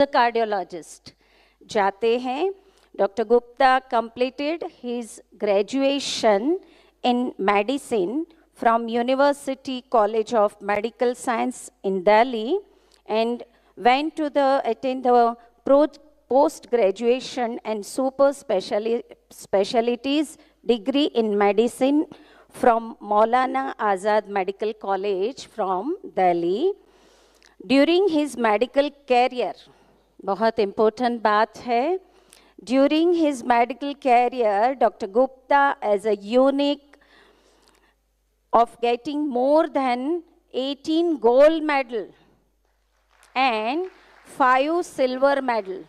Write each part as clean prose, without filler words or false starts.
the cardiologist. जाते हैं. Dr. Gupta completed his graduation in medicine from University College of Medical Science in Delhi and went to attend the post-graduation and super specialties degree in medicine from Maulana Azad Medical College from Delhi. During his medical career, बहुत important बात है, during his medical career, Dr. Gupta as a unique of getting more than 18 gold medal and 5 silver medal.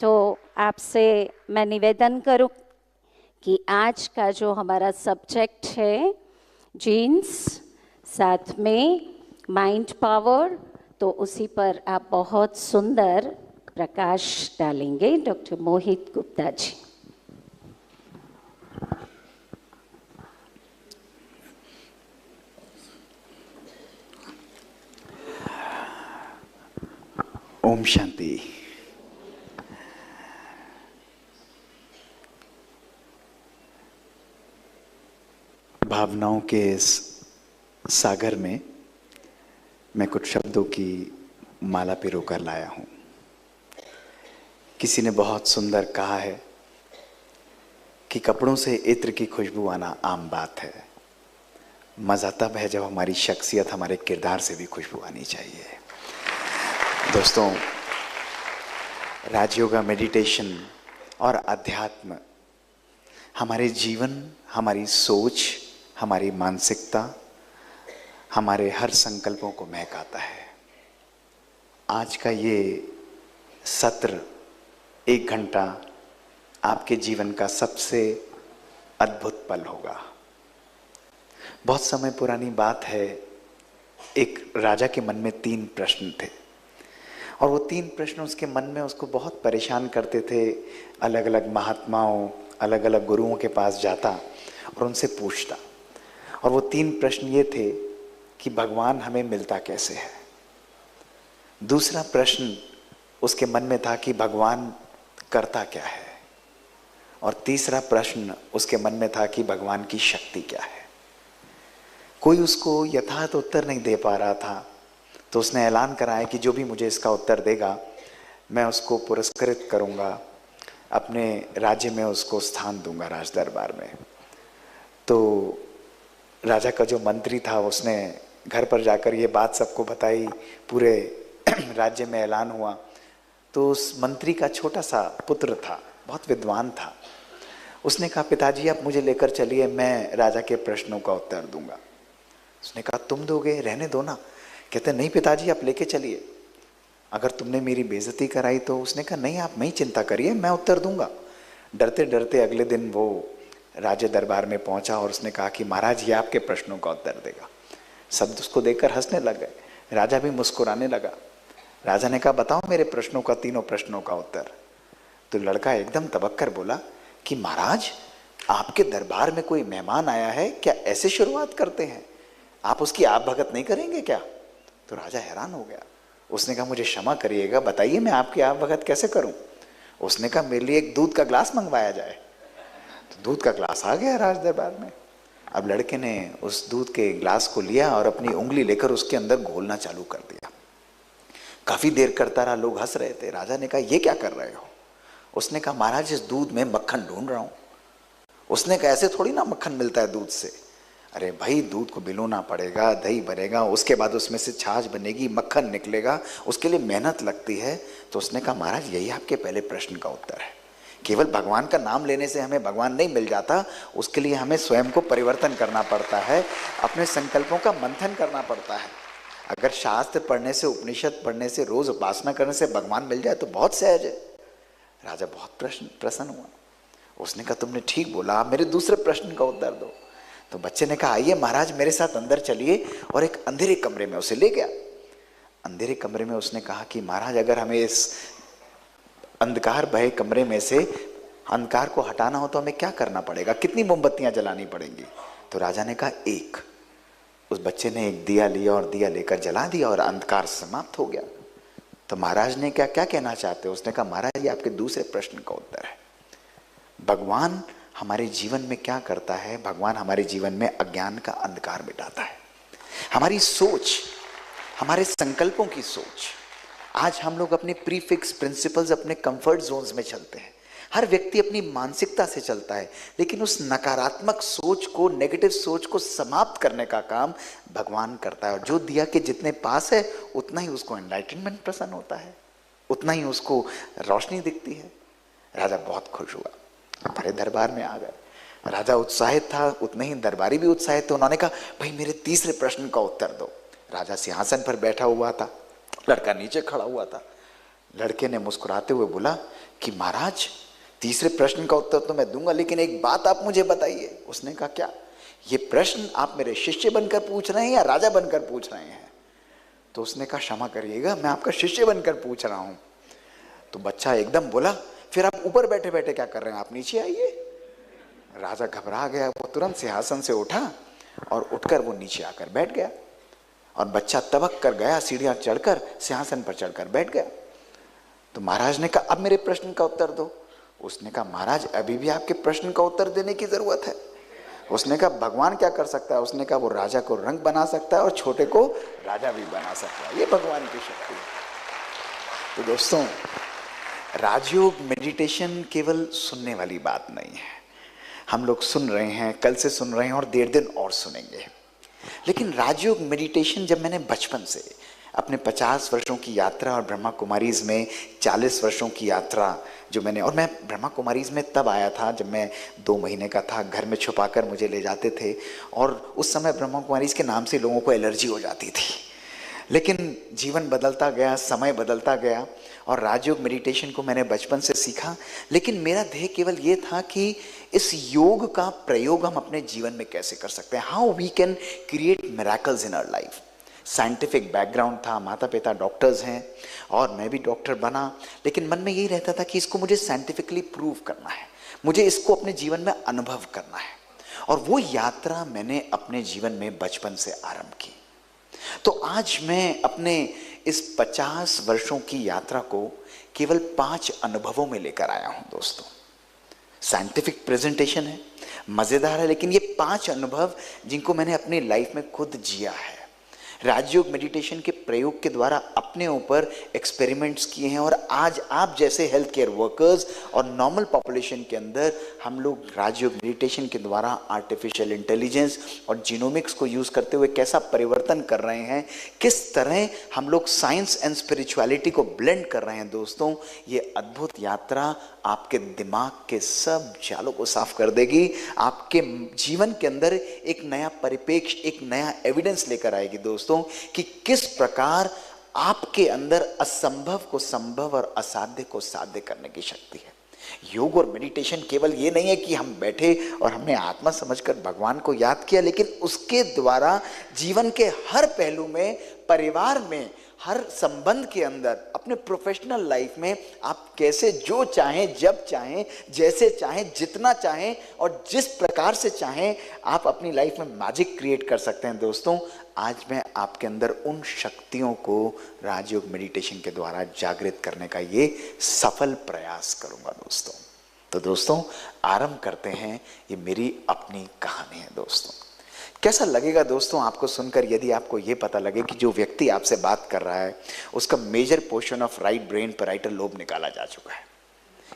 तो आपसे मैं निवेदन करूं कि आज का जो हमारा सब्जेक्ट है जीन्स, साथ में माइंड पावर, तो उसी पर आप बहुत सुंदर प्रकाश डालेंगे डॉक्टर मोहित गुप्ता जी. ओम शांति. भावनाओं के इस सागर में मैं कुछ शब्दों की माला पिरो कर लाया हूं. किसी ने बहुत सुंदर कहा है कि कपड़ों से इत्र की खुशबू आना आम बात है. मजा तब है जब हमारी शख्सियत, हमारे किरदार से भी खुशबू आनी चाहिए. दोस्तों, राजयोगा, मेडिटेशन और अध्यात्म हमारे जीवन, हमारी सोच, हमारी मानसिकता, हमारे हर संकल्पों को महकाता है. आज का ये सत्र 1 घंटा आपके जीवन का सबसे अद्भुत पल होगा. बहुत समय पुरानी बात है, एक राजा के मन में 3 प्रश्न थे और वो 3 प्रश्न उसके मन में उसको बहुत परेशान करते थे. अलग अलग महात्माओं, अलग अलग गुरुओं के पास जाता और उनसे पूछता. और वो 3 प्रश्न ये थे कि भगवान हमें मिलता कैसे है. दूसरा प्रश्न उसके मन में था कि भगवान करता क्या है. और तीसरा प्रश्न उसके मन में था कि भगवान की शक्ति क्या है. कोई उसको यथार्थ उत्तर नहीं दे पा रहा था, तो उसने ऐलान कराया कि जो भी मुझे इसका उत्तर देगा मैं उसको पुरस्कृत करूंगा, अपने राज्य में उसको स्थान दूंगा, राज दरबार में. तो राजा का जो मंत्री था उसने घर पर जाकर ये बात सबको बताई, पूरे राज्य में ऐलान हुआ. तो उस मंत्री का छोटा सा पुत्र था, बहुत विद्वान था. उसने कहा, पिताजी आप मुझे लेकर चलिए, मैं राजा के प्रश्नों का उत्तर दूंगा. उसने कहा, तुम दोगे, रहने दो ना. कहते, नहीं पिताजी आप लेके चलिए, अगर तुमने मेरी बेइज्जती कराई तो. उसने कहा, नहीं आप नहीं चिंता करिए, मैं उत्तर दूंगा. डरते डरते अगले दिन वो राजा दरबार में पहुंचा और उसने कहा कि महाराज ये आपके प्रश्नों का उत्तर देगा. सब उसको देखकर हंसने लग गए. राजा भी मुस्कुराने लगा. राजा ने कहा, बताओ मेरे प्रश्नों का, 3 प्रश्नों का उत्तर. तो लड़का एकदम तबक कर बोला कि महाराज आपके दरबार में कोई मेहमान आया है क्या, ऐसे शुरुआत करते हैं, आप उसकी आप भगत नहीं करेंगे क्या. तो राजा हैरान हो गया. उसने कहा, मुझे क्षमा करिएगा, बताइए मैं आपकी आप भगत कैसे करूं. उसने कहा, मेरे लिए एक दूध का ग्लास मंगवाया जाए. तो दूध का ग्लास आ गया राज दरबार में. अब लड़के ने उस दूध के ग्लास को लिया और अपनी उंगली लेकर उसके अंदर घोलना चालू कर दिया. काफी देर करता रहा, लोग हंस रहे थे. राजा ने कहा, ये क्या कर रहे हो. उसने कहा, महाराज इस दूध में मक्खन ढूंढ रहा हूं. उसने कहा, ऐसे थोड़ी ना मक्खन मिलता है दूध से. अरे भाई, दूध को भिगोना पड़ेगा, दही बनेगा, उसके बाद उसमें से छाछ बनेगी, मक्खन निकलेगा, उसके लिए मेहनत लगती है. तो उसने कहा, महाराज यही आपके पहले प्रश्न का उत्तर है. केवल भगवान का नाम लेने से हमें भगवान नहीं मिल जाता, उसके लिए हमें स्वयं को परिवर्तन करना पड़ता है, अपने संकल्पों का मंथन करना पड़ता है. अगर शास्त्र पढ़ने से, उपनिषद पढ़ने से, रोज उपासना करने से भगवान मिल जाए तो बहुत सहज है. राजा बहुत प्रसन्न हुआ. उसने कहा, तुमने ठीक बोला, आप मेरे दूसरे प्रश्न का उत्तर दो. तो बच्चे ने कहा, आइए महाराज मेरे साथ अंदर चलिए. और एक अंधेरे कमरे में उसे ले गया. अंधेरे कमरे में उसने कहा कि महाराज अगर हमें इस अंधकार भरे कमरे में से अंधकार को हटाना हो तो हमें क्या करना पड़ेगा, कितनी मोमबत्तियां जलानी पड़ेंगी. तो राजा ने कहा, 1. उस बच्चे ने एक दिया लिया और दिया लेकर जला दिया और अंधकार समाप्त हो गया. तो महाराज ने क्या क्या कहना चाहते हो? उसने कहा महाराज ये आपके दूसरे प्रश्न का उत्तर है। भगवान हमारे जीवन में क्या करता है? भगवान हमारे जीवन में अज्ञान का अंधकार मिटाता है। हमारी सोच, हमारे संकल्पों की सोच। आज हम लोग अपने प्रीफिक्स प्रिंसिपल्स, अपने कंफर्ट जोन्स में चलते हैं। हर व्यक्ति अपनी मानसिकता से चलता है, लेकिन उस नकारात्मक सोच को, नेगेटिव सोच को समाप्त करने का काम भगवान करता है। और जो दिया के जितने पास है उतना ही उसको एनलाइटनमेंट प्रसन्न होता है, उतना ही उसको रोशनी दिखती है। राजा बहुत खुश हुआ, हमारे दरबार में आ गए। राजा उत्साहित था, उतने ही दरबारी भी उत्साहित थे। उन्होंने कहा भाई मेरे तीसरे प्रश्न का उत्तर दो। राजा सिंहासन पर बैठा हुआ था, लड़का नीचे खड़ा हुआ था। लड़के ने मुस्कुराते हुए बोला कि महाराज तीसरे प्रश्न का उत्तर तो मैं दूंगा, लेकिन एक बात आप मुझे बताइए। उसने कहा क्या? ये प्रश्न आप मेरे शिष्य बनकर पूछ रहे हैं या राजा बनकर पूछ रहे हैं? तो उसने कहा क्षमा करिएगा, मैं आपका शिष्य बनकर पूछ रहा हूं। तो बच्चा एकदम बोला फिर आप ऊपर बैठे बैठे क्या कर रहे हैं, आप नीचे आइए। राजा घबरा गया, वो तुरंत सिंहासन से उठा और उठकर वो नीचे आकर बैठ गया। और बच्चा तबक कर गया, सीढ़ियां चढ़कर सिंहासन पर चढ़कर बैठ गया। तो महाराज ने कहा अब मेरे प्रश्न का उत्तर दो। उसने कहा महाराज अभी भी आपके प्रश्न का उत्तर देने की जरूरत है। उसने कहा भगवान क्या कर सकता है? उसने कहा वो राजा को रंग बना सकता है और छोटे को राजा भी बना सकता है। ये भगवान की शक्ति है। तो दोस्तों, राजयोग मेडिटेशन केवल सुनने वाली बात नहीं है। हम लोग सुन रहे हैं, कल से सुन रहे हैं और 1.5 दिन और सुनेंगे। लेकिन राजयोग मेडिटेशन जब मैंने बचपन से अपने 50 वर्षों की यात्रा और ब्रह्मा कुमारीज में 40 वर्षों की यात्रा जो मैंने, और मैं ब्रह्मा कुमारीज में तब आया था जब मैं 2 महीने का था। घर में छुपाकर मुझे ले जाते थे और उस समय ब्रह्मा कुमारीज के नाम से लोगों को एलर्जी हो जाती थी। लेकिन जीवन बदलता गया, समय बदलता गया और राजयोग मेडिटेशन को मैंने बचपन से सीखा। लेकिन मेरा ध्येय केवल ये था कि इस योग का प्रयोग हम अपने जीवन में कैसे कर सकते हैं, how we can create miracles in our life. Scientific background था, माता पिता डॉक्टर्स हैं और मैं भी डॉक्टर बना, लेकिन मन में यही रहता था कि इसको मुझे साइंटिफिकली प्रूव करना है, मुझे इसको अपने जीवन में अनुभव करना है। और वो यात्रा मैंने अपने जीवन में बचपन से आरंभ की। तो आज मैं अपने इस 50 वर्षों की यात्रा को केवल 5 अनुभवों में लेकर आया हूं दोस्तों। साइंटिफिक प्रेजेंटेशन है, मजेदार है, लेकिन ये 5 अनुभव जिनको मैंने अपनी लाइफ में खुद जिया है। राजयोग मेडिटेशन के प्रयोग के द्वारा अपने ऊपर एक्सपेरिमेंट्स किए हैं और आज आप जैसे हेल्थ केयर वर्कर्स और नॉर्मल पॉपुलेशन के अंदर हम लोग राजयोग मेडिटेशन के द्वारा आर्टिफिशियल इंटेलिजेंस और जीनोमिक्स को यूज करते हुए कैसा परिवर्तन कर रहे हैं, किस तरह हम लोग साइंस एंड स्पिरिचुअलिटी को ब्लेंड कर रहे हैं। दोस्तों, ये अद्भुत यात्रा आपके दिमाग के सब जालों को साफ कर देगी, आपके जीवन के अंदर एक नया परिप्रेक्ष्य, एक नया एविडेंस लेकर आएगी दोस्तों कि किस प्रकार आपके अंदर असंभव को संभव और असाध्य को साध्य करने की शक्ति है। योग और मेडिटेशन केवल ये नहीं है कि हम बैठे और हमने आत्मा समझकर भगवान को याद किया, लेकिन उसके द्वारा जीवन के हर पहलू में, परिवार में, हर संबंध के अंदर, अपने प्रोफेशनल लाइफ में आप कैसे जो चाहें, जब चाहें, जैसे चाहें, जितना चाहें और जिस प्रकार से चाहें आप अपनी लाइफ में मैजिक क्रिएट कर सकते हैं। दोस्तों, आज मैं आपके अंदर उन शक्तियों को राजयोग मेडिटेशन के द्वारा जागृत करने का ये सफल प्रयास करूंगा दोस्तों। तो दोस्तों, आरंभ करते हैं। ये मेरी अपनी कहानी है दोस्तों। कैसा लगेगा दोस्तों आपको सुनकर, यदि आपको ये पता लगे कि जो व्यक्ति आपसे बात कर रहा है उसका major portion of right brain parietal lobe निकाला जा चुका है।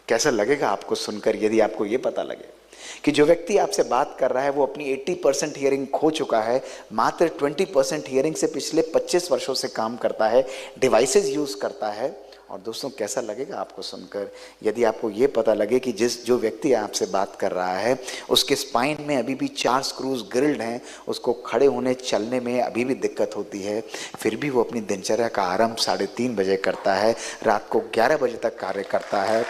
कैसा लगेगा आपको सुनकर यदि आपको ये पता लगे कि जो व्यक्ति आपसे बात कर रहा है वो अपनी 80% हियरिंग खो चुका है, मात्र 20% हियरिंग से पिछले 25 वर्षों से काम करता है, डिवाइसेस यूज करता है। और दोस्तों, कैसा लगेगा आपको सुनकर यदि आपको ये पता लगे कि जो व्यक्ति आपसे बात कर रहा है उसके स्पाइन में अभी भी 4 स्क्रूज ग्रिल्ड हैं, उसको खड़े होने चलने में अभी भी दिक्कत होती है, फिर भी वो अपनी दिनचर्या का आरंभ 3:30 बजे करता है, रात को 11 बजे तक कार्य करता है,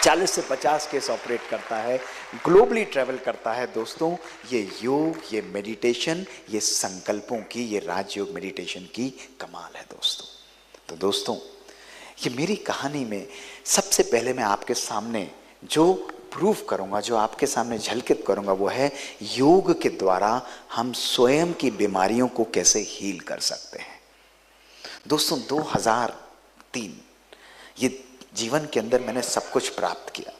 40 से 50 केस ऑपरेट करता है, ग्लोबली ट्रैवल करता है। दोस्तों, ये योग, ये मेडिटेशन, ये संकल्पों की, ये राजयोग मेडिटेशन की कमाल है दोस्तों। तो दोस्तों, ये मेरी कहानी में सबसे पहले मैं आपके सामने जो प्रूव करूंगा, जो आपके सामने झलकित करूंगा, वो है योग के द्वारा हम स्वयं की बीमारियों को कैसे हील कर सकते हैं। दोस्तों, 2000 3, ये जीवन के अंदर मैंने सब कुछ प्राप्त किया,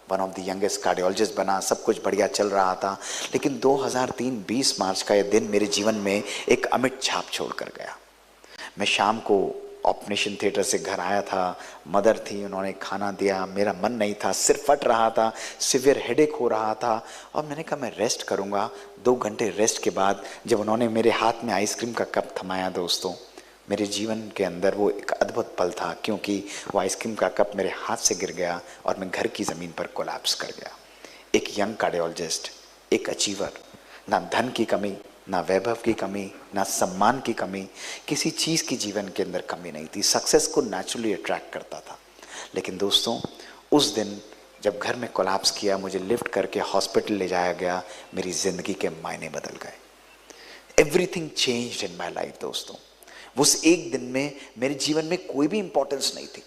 one of the youngest cardiologist बना, सब कुछ बढ़िया चल रहा था। लेकिन 2003 20 मार्च का यह दिन मेरे जीवन में एक अमिट छाप छोड़ कर गया। मैं शाम को ऑपरेशन थिएटर से घर आया था, मदर थी, उन्होंने खाना दिया, मेरा मन नहीं था, सिर फट रहा था, सिवियर हेडेक हो रहा था, और मैंने कहा मैं रेस्ट करूंगा। 2 घंटे रेस्ट के बाद जब उन्होंने मेरे हाथ में आइसक्रीम का कप थमाया दोस्तों, मेरे जीवन के अंदर वो एक अद्भुत पल था, क्योंकि वो आइसक्रीम का कप मेरे हाथ से गिर गया और मैं घर की ज़मीन पर कोलैप्स कर गया। एक यंग कार्डियोलॉजिस्ट, एक अचीवर, ना धन की कमी, ना वैभव की कमी, ना सम्मान की कमी, किसी चीज़ की जीवन के अंदर कमी नहीं थी। सक्सेस को नेचुरली अट्रैक्ट करता था। लेकिन दोस्तों उस दिन जब घर में कोलैप्स किया, मुझे लिफ्ट करके हॉस्पिटल ले जाया गया, मेरी ज़िंदगी के मायने बदल गए। Everything changed in my life दोस्तों। उस एक दिन में मेरे जीवन में कोई भी इंपॉर्टेंस नहीं थी,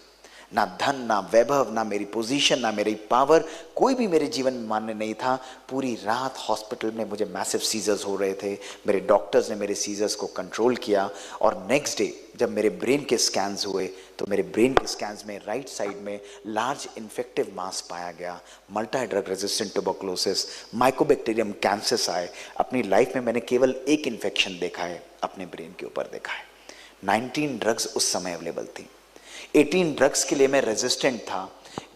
ना धन, ना वैभव, ना मेरी पोजीशन, ना मेरी पावर, कोई भी मेरे जीवन में मान्य नहीं था। पूरी रात हॉस्पिटल में मुझे मैसिव सीजर्स हो रहे थे, मेरे डॉक्टर्स ने मेरे सीजर्स को कंट्रोल किया, और नेक्स्ट डे जब मेरे ब्रेन के स्कैन्स हुए तो मेरे ब्रेन के स्कैन्स में राइट साइड में लार्ज इन्फेक्टिव मास पाया गया, multi drug resistant tuberculosis, Mycobacterium cancers आए। अपनी लाइफ में मैंने केवल एक इन्फेक्शन देखा है, अपने ब्रेन के ऊपर देखा है। 19 ड्रग्स उस समय अवेलेबल थी, 18 ड्रग्स के लिए मैं रेजिस्टेंट था।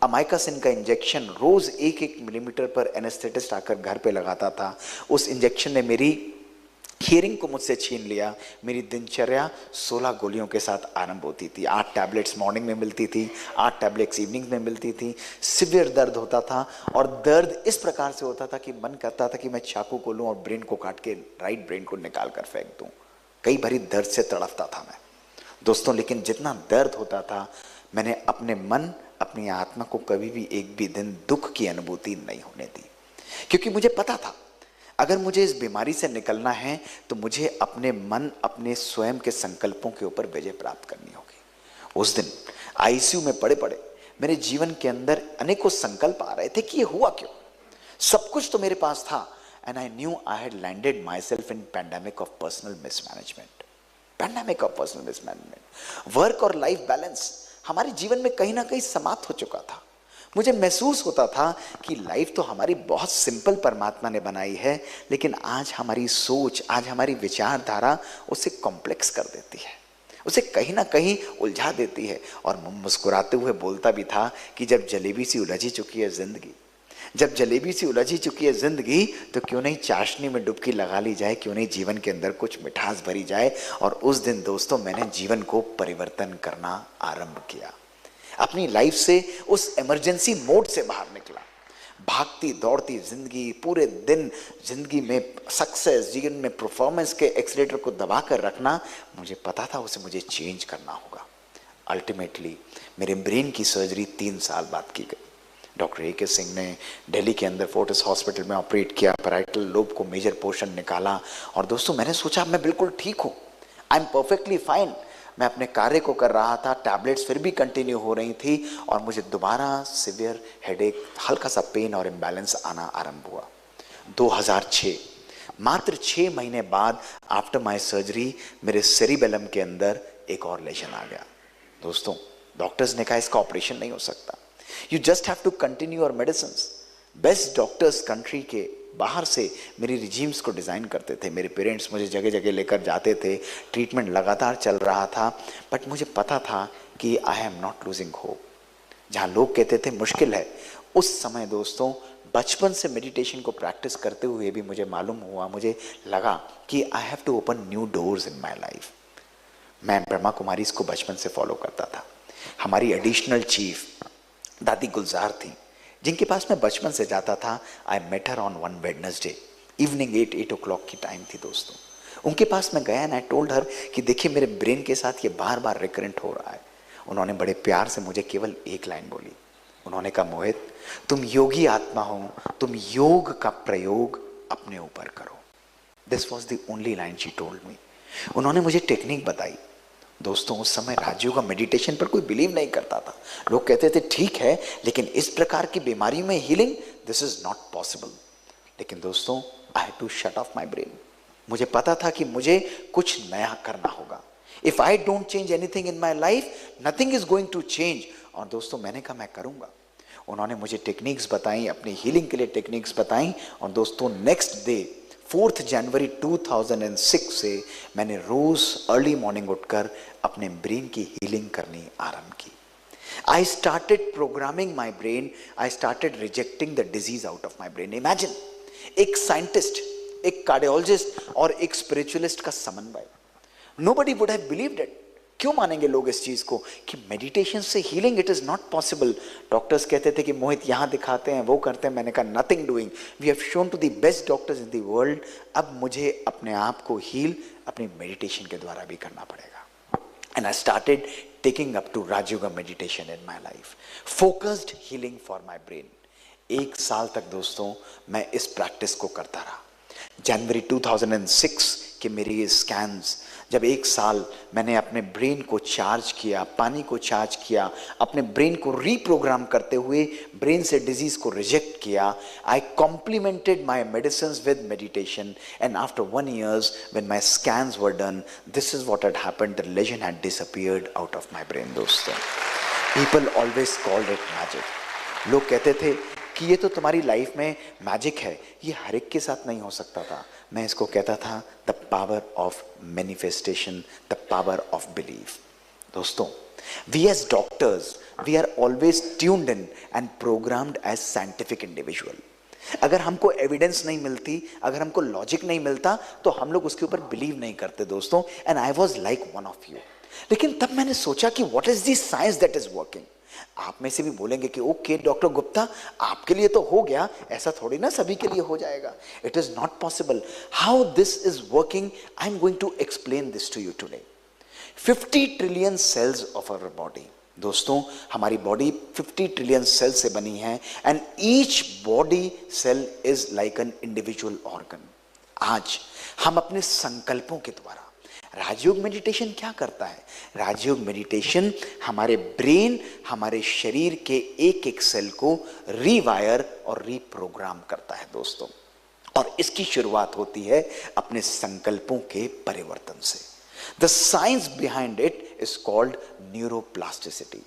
अमाइकासिन का इंजेक्शन रोज 1-1 मिलीमीटर पर एनेस्थेटिस्ट आकर घर पे लगाता था। उस इंजेक्शन ने मेरी हियरिंग को मुझसे छीन लिया। मेरी दिनचर्या 16 गोलियों के साथ आरंभ होती थी। 8 टैबलेट्स मॉर्निंग में मिलती थी, 8 टैबलेट्स इवनिंग में मिलती थी। सिवियर दर्द होता था, और दर्द इस प्रकार से होता था कि मन करता था कि मैं चाकू को लूँ और ब्रेन को काट के राइट ब्रेन को निकाल कर फेंक दूँ। कई बारी दर्द से तड़पता था मैं दोस्तों। लेकिन जितना दर्द होता था, मैंने अपने मन, अपनी आत्मा को कभी भी एक भी दिन दुख की अनुभूति नहीं होने दी, क्योंकि मुझे पता था अगर मुझे इस बीमारी से निकलना है तो मुझे अपने मन, अपने स्वयं के संकल्पों के ऊपर विजय प्राप्त करनी होगी। उस दिन आईसीयू में पड़े पड़े मेरे जीवन के अंदर अनेकों संकल्प आ रहे थे कि ये हुआ क्यों। सब कुछ तो मेरे पास था, and I knew I had landed my self in pandemic of personal mismanagement. Pandemic of personal mismanagement, work और लाइफ बैलेंस हमारे जीवन में कहीं ना कहीं समाप्त हो चुका था। मुझे महसूस होता था कि लाइफ तो हमारी बहुत सिंपल परमात्मा ने बनाई है, लेकिन आज हमारी सोच, आज हमारी विचारधारा उसे कॉम्प्लेक्स कर देती है, उसे कहीं ना कहीं उलझा देती है। और मुस्कुराते हुए बोलता भी था कि जब जलेबी सी उलझी चुकी है जिंदगी, जब जलेबी सी उलझी चुकी है जिंदगी, तो क्यों नहीं चाशनी में डुबकी लगा ली जाए, क्यों नहीं जीवन के अंदर कुछ मिठास भरी जाए। और उस दिन दोस्तों मैंने जीवन को परिवर्तन करना आरंभ किया। अपनी लाइफ से उस इमरजेंसी मोड से बाहर निकला। भागती दौड़ती जिंदगी, पूरे दिन जिंदगी में सक्सेस, जीवन में परफॉर्मेंस के एक्सीलेटर को दबा कर रखना, मुझे पता था उसे मुझे चेंज करना होगा। अल्टीमेटली मेरे ब्रेन की सर्जरी 3 साल बाद की गई। Doctor A K. सिंह ने दिल्ली के अंदर फोर्टिस हॉस्पिटल में ऑपरेट किया, पैराइटल लोब को मेजर पोर्शन निकाला। और दोस्तों मैंने सोचा मैं बिल्कुल ठीक हूँ, आई एम परफेक्टली फाइन। मैं अपने कार्य को कर रहा था, टैबलेट्स फिर भी कंटिन्यू हो रही थी, और मुझे दोबारा सिवियर हेडेक, हल्का सा पेन और इम्बैलेंस आना आरंभ हुआ। 2006, मात्र 6 महीने बाद आफ्टर माई सर्जरी मेरे सेरिबेलम के अंदर एक और लेशन आ गया। दोस्तों डॉक्टर्स ने कहा इसका ऑपरेशन नहीं हो सकता, you just have to continue your medicines. Best doctors country के बाहर से मेरी रिजीम्स को डिज़ाइन करते थे। मेरे पेरेंट्स मुझे जगह जगह लेकर जाते थे, ट्रीटमेंट लगातार चल रहा था, बट मुझे पता था कि I am not losing hope. जहाँ लोग कहते थे मुश्किल है, उस समय दोस्तों बचपन से मेडिटेशन को प्रैक्टिस करते हुए भी मुझे मालूम हुआ, मुझे लगा कि I have to open new doors in my life. मैं ब्रह्मा कुमारी इसको बचपन से फॉलो करता था। हमारी एडिशनल चीफ दादी गुलजार थी, जिनके पास मैं बचपन से जाता था। I met her on one Wednesday evening 8 o'clock की टाइम थी दोस्तों। उनके पास मैं गया एंड आई टोल्ड हर कि देखिए मेरे ब्रेन के साथ ये बार बार रिकरेंट हो रहा है। उन्होंने बड़े प्यार से मुझे केवल एक लाइन बोली। उन्होंने कहा मोहित, तुम योगी आत्मा हो, तुम योग का प्रयोग अपने ऊपर करो। This was the only line she told me. उन्होंने मुझे टेक्निक बताई। दोस्तों उस समय राजयोग का मेडिटेशन पर कोई बिलीव नहीं करता था। लोग कहते थे ठीक है, लेकिन इस प्रकार की बीमारी में healing, this is not possible. लेकिन दोस्तों I had to shut off my brain. मुझे पता था कि मुझे कुछ नया करना होगा। If I don't change anything in my life, nothing is going to change. और दोस्तों मैंने कहा मैं करूंगा। उन्होंने मुझे टेक्निक्स बताई, अपनी हीलिंग के लिए टेक्निक्स बताई। और दोस्तों नेक्स्ट डे 4 जनवरी 2006 से मैंने रोज अर्ली मॉर्निंग उठकर अपने ब्रेन की हीलिंग करनी आरंभ की। I started programming my brain. I started rejecting the disease out of my brain. Imagine, एक साइंटिस्ट, एक कार्डियोलॉजिस्ट और एक स्पिरिचुअलिस्ट का समन्वय। Nobody would have believed it. क्यों मानेंगे लोग इस चीज को कि मेडिटेशन से healing it is not possible. Doctors कहते थे कि मोहित यहां दिखाते हैं, वो करते हैं। मैंने कहा nothing doing, we have shown to the best doctors in the world. अब मुझे अपने आप को हील अपनी मेडिटेशन के द्वारा भी करना पड़ेगा। And I started taking up to Raj Yoga meditation in my life. Focused healing for my brain. 1 साल तक दोस्तों मैं इस प्रैक्टिस को करता रहा। जनवरी 2006 के मेरे ये स्कैन्स, जब 1 साल मैंने अपने ब्रेन को चार्ज किया, पानी को चार्ज किया, अपने ब्रेन को रीप्रोग्राम करते हुए ब्रेन से डिजीज को रिजेक्ट किया, I complemented my medicine with meditation. And after 1 year when my scans were done, this is what had happened. The lesion had disappeared out of my brain दोस्तों। People always called it magic. लोग कहते थे कि ये तो तुम्हारी life में magic है, ये हर एक के साथ नहीं हो सकता था। मैं इसको कहता था the power of manifestation, the power of belief. दोस्तों we as doctors, we are always tuned in and programmed as scientific individual. अगर हमको एविडेंस नहीं मिलती, अगर हमको लॉजिक नहीं मिलता, तो हम लोग उसके ऊपर बिलीव नहीं करते दोस्तों। And I was like one of you. लेकिन तब मैंने सोचा कि what is the science that is working. आप में से भी बोलेंगे कि ओके डॉक्टर गुप्ता, आपके लिए तो हो गया, ऐसा थोड़ी ना सभी के लिए हो जाएगा। It is not possible. How this is working, I am going to explain this to you today. 50 trillion cells of our body. दोस्तों हमारी बॉडी 50 ट्रिलियन सेल से बनी है and each body cell is like an individual organ. आज हम अपने संकल्पों के द्वारा, राजयोग मेडिटेशन क्या करता है? राजयोग मेडिटेशन हमारे ब्रेन, हमारे शरीर के एक एक सेल को रीवायर और रीप्रोग्राम करता है दोस्तों। और इसकी शुरुआत होती है अपने संकल्पों के परिवर्तन से। The science behind it is called neuroplasticity.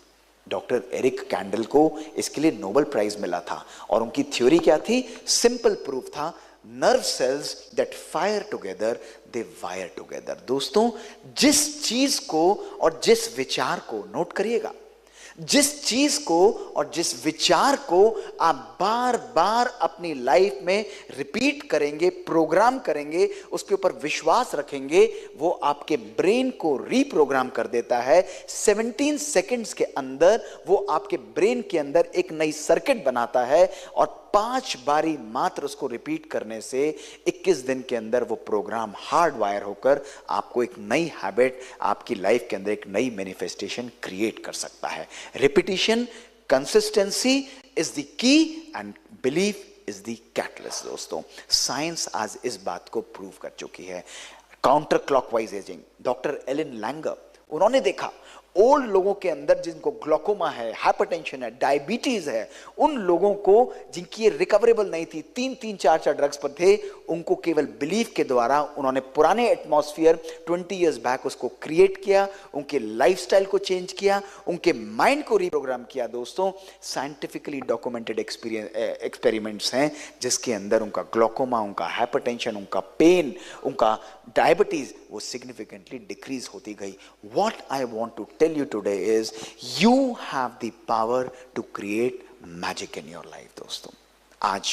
Doctor Eric Kandel को इसके लिए नोबेल प्राइज मिला था और उनकी थ्योरी क्या थी? सिंपल प्रूफ था, nerve cells that fire together they wire together. दोस्तों जिस चीज को और जिस विचार को, नोट करिएगा, जिस चीज को और जिस विचार को आप बार बार अपनी लाइफ में रिपीट करेंगे, प्रोग्राम करेंगे, उसके ऊपर विश्वास रखेंगे, वो आपके ब्रेन को रीप्रोग्राम कर देता है। 17 सेकंड्स के अंदर वो आपके ब्रेन के अंदर एक नई सर्किट बनाता है और 5 बारी मात्र उसको रिपीट करने से 21 दिन के अंदर वो प्रोग्राम हार्ड वायर होकर आपको एक नई हैबिट, आपकी लाइफ के अंदर एक नई मैनिफेस्टेशन क्रिएट कर सकता है। Repetition, consistency is the key and belief is the catalyst. दोस्तों साइंस आज इस बात को प्रूव कर चुकी है। Counter clockwise ageing, doctor Ellen Langer, उन्होंने देखा ओल्ड लोगों के अंदर जिनको ग्लोकोमा है, हाइपरटेंशन है, डायबिटीज है, उन लोगों को जिनकी रिकवरेबल नहीं थी, 3-3, 4-4 ड्रग्स पर थे, उनको केवल बिलीफ के द्वारा उन्होंने पुराने एटमॉस्फेयर 20 इयर्स बैक उसको क्रिएट किया, उनके लाइफस्टाइल को चेंज किया, उनके माइंड को रीप्रोग्राम किया। दोस्तों साइंटिफिकली डॉक्यूमेंटेड एक्सपेरिमेंट्स हैं जिसके अंदर उनका ग्लोकोमा, उनका हाइपरटेंशन, उनका पेन, उनका डायबिटीज वो सिग्निफिकेंटली डिक्रीज होती गई। What I want to tell you today is you have the power to create magic in your life। दोस्तों आज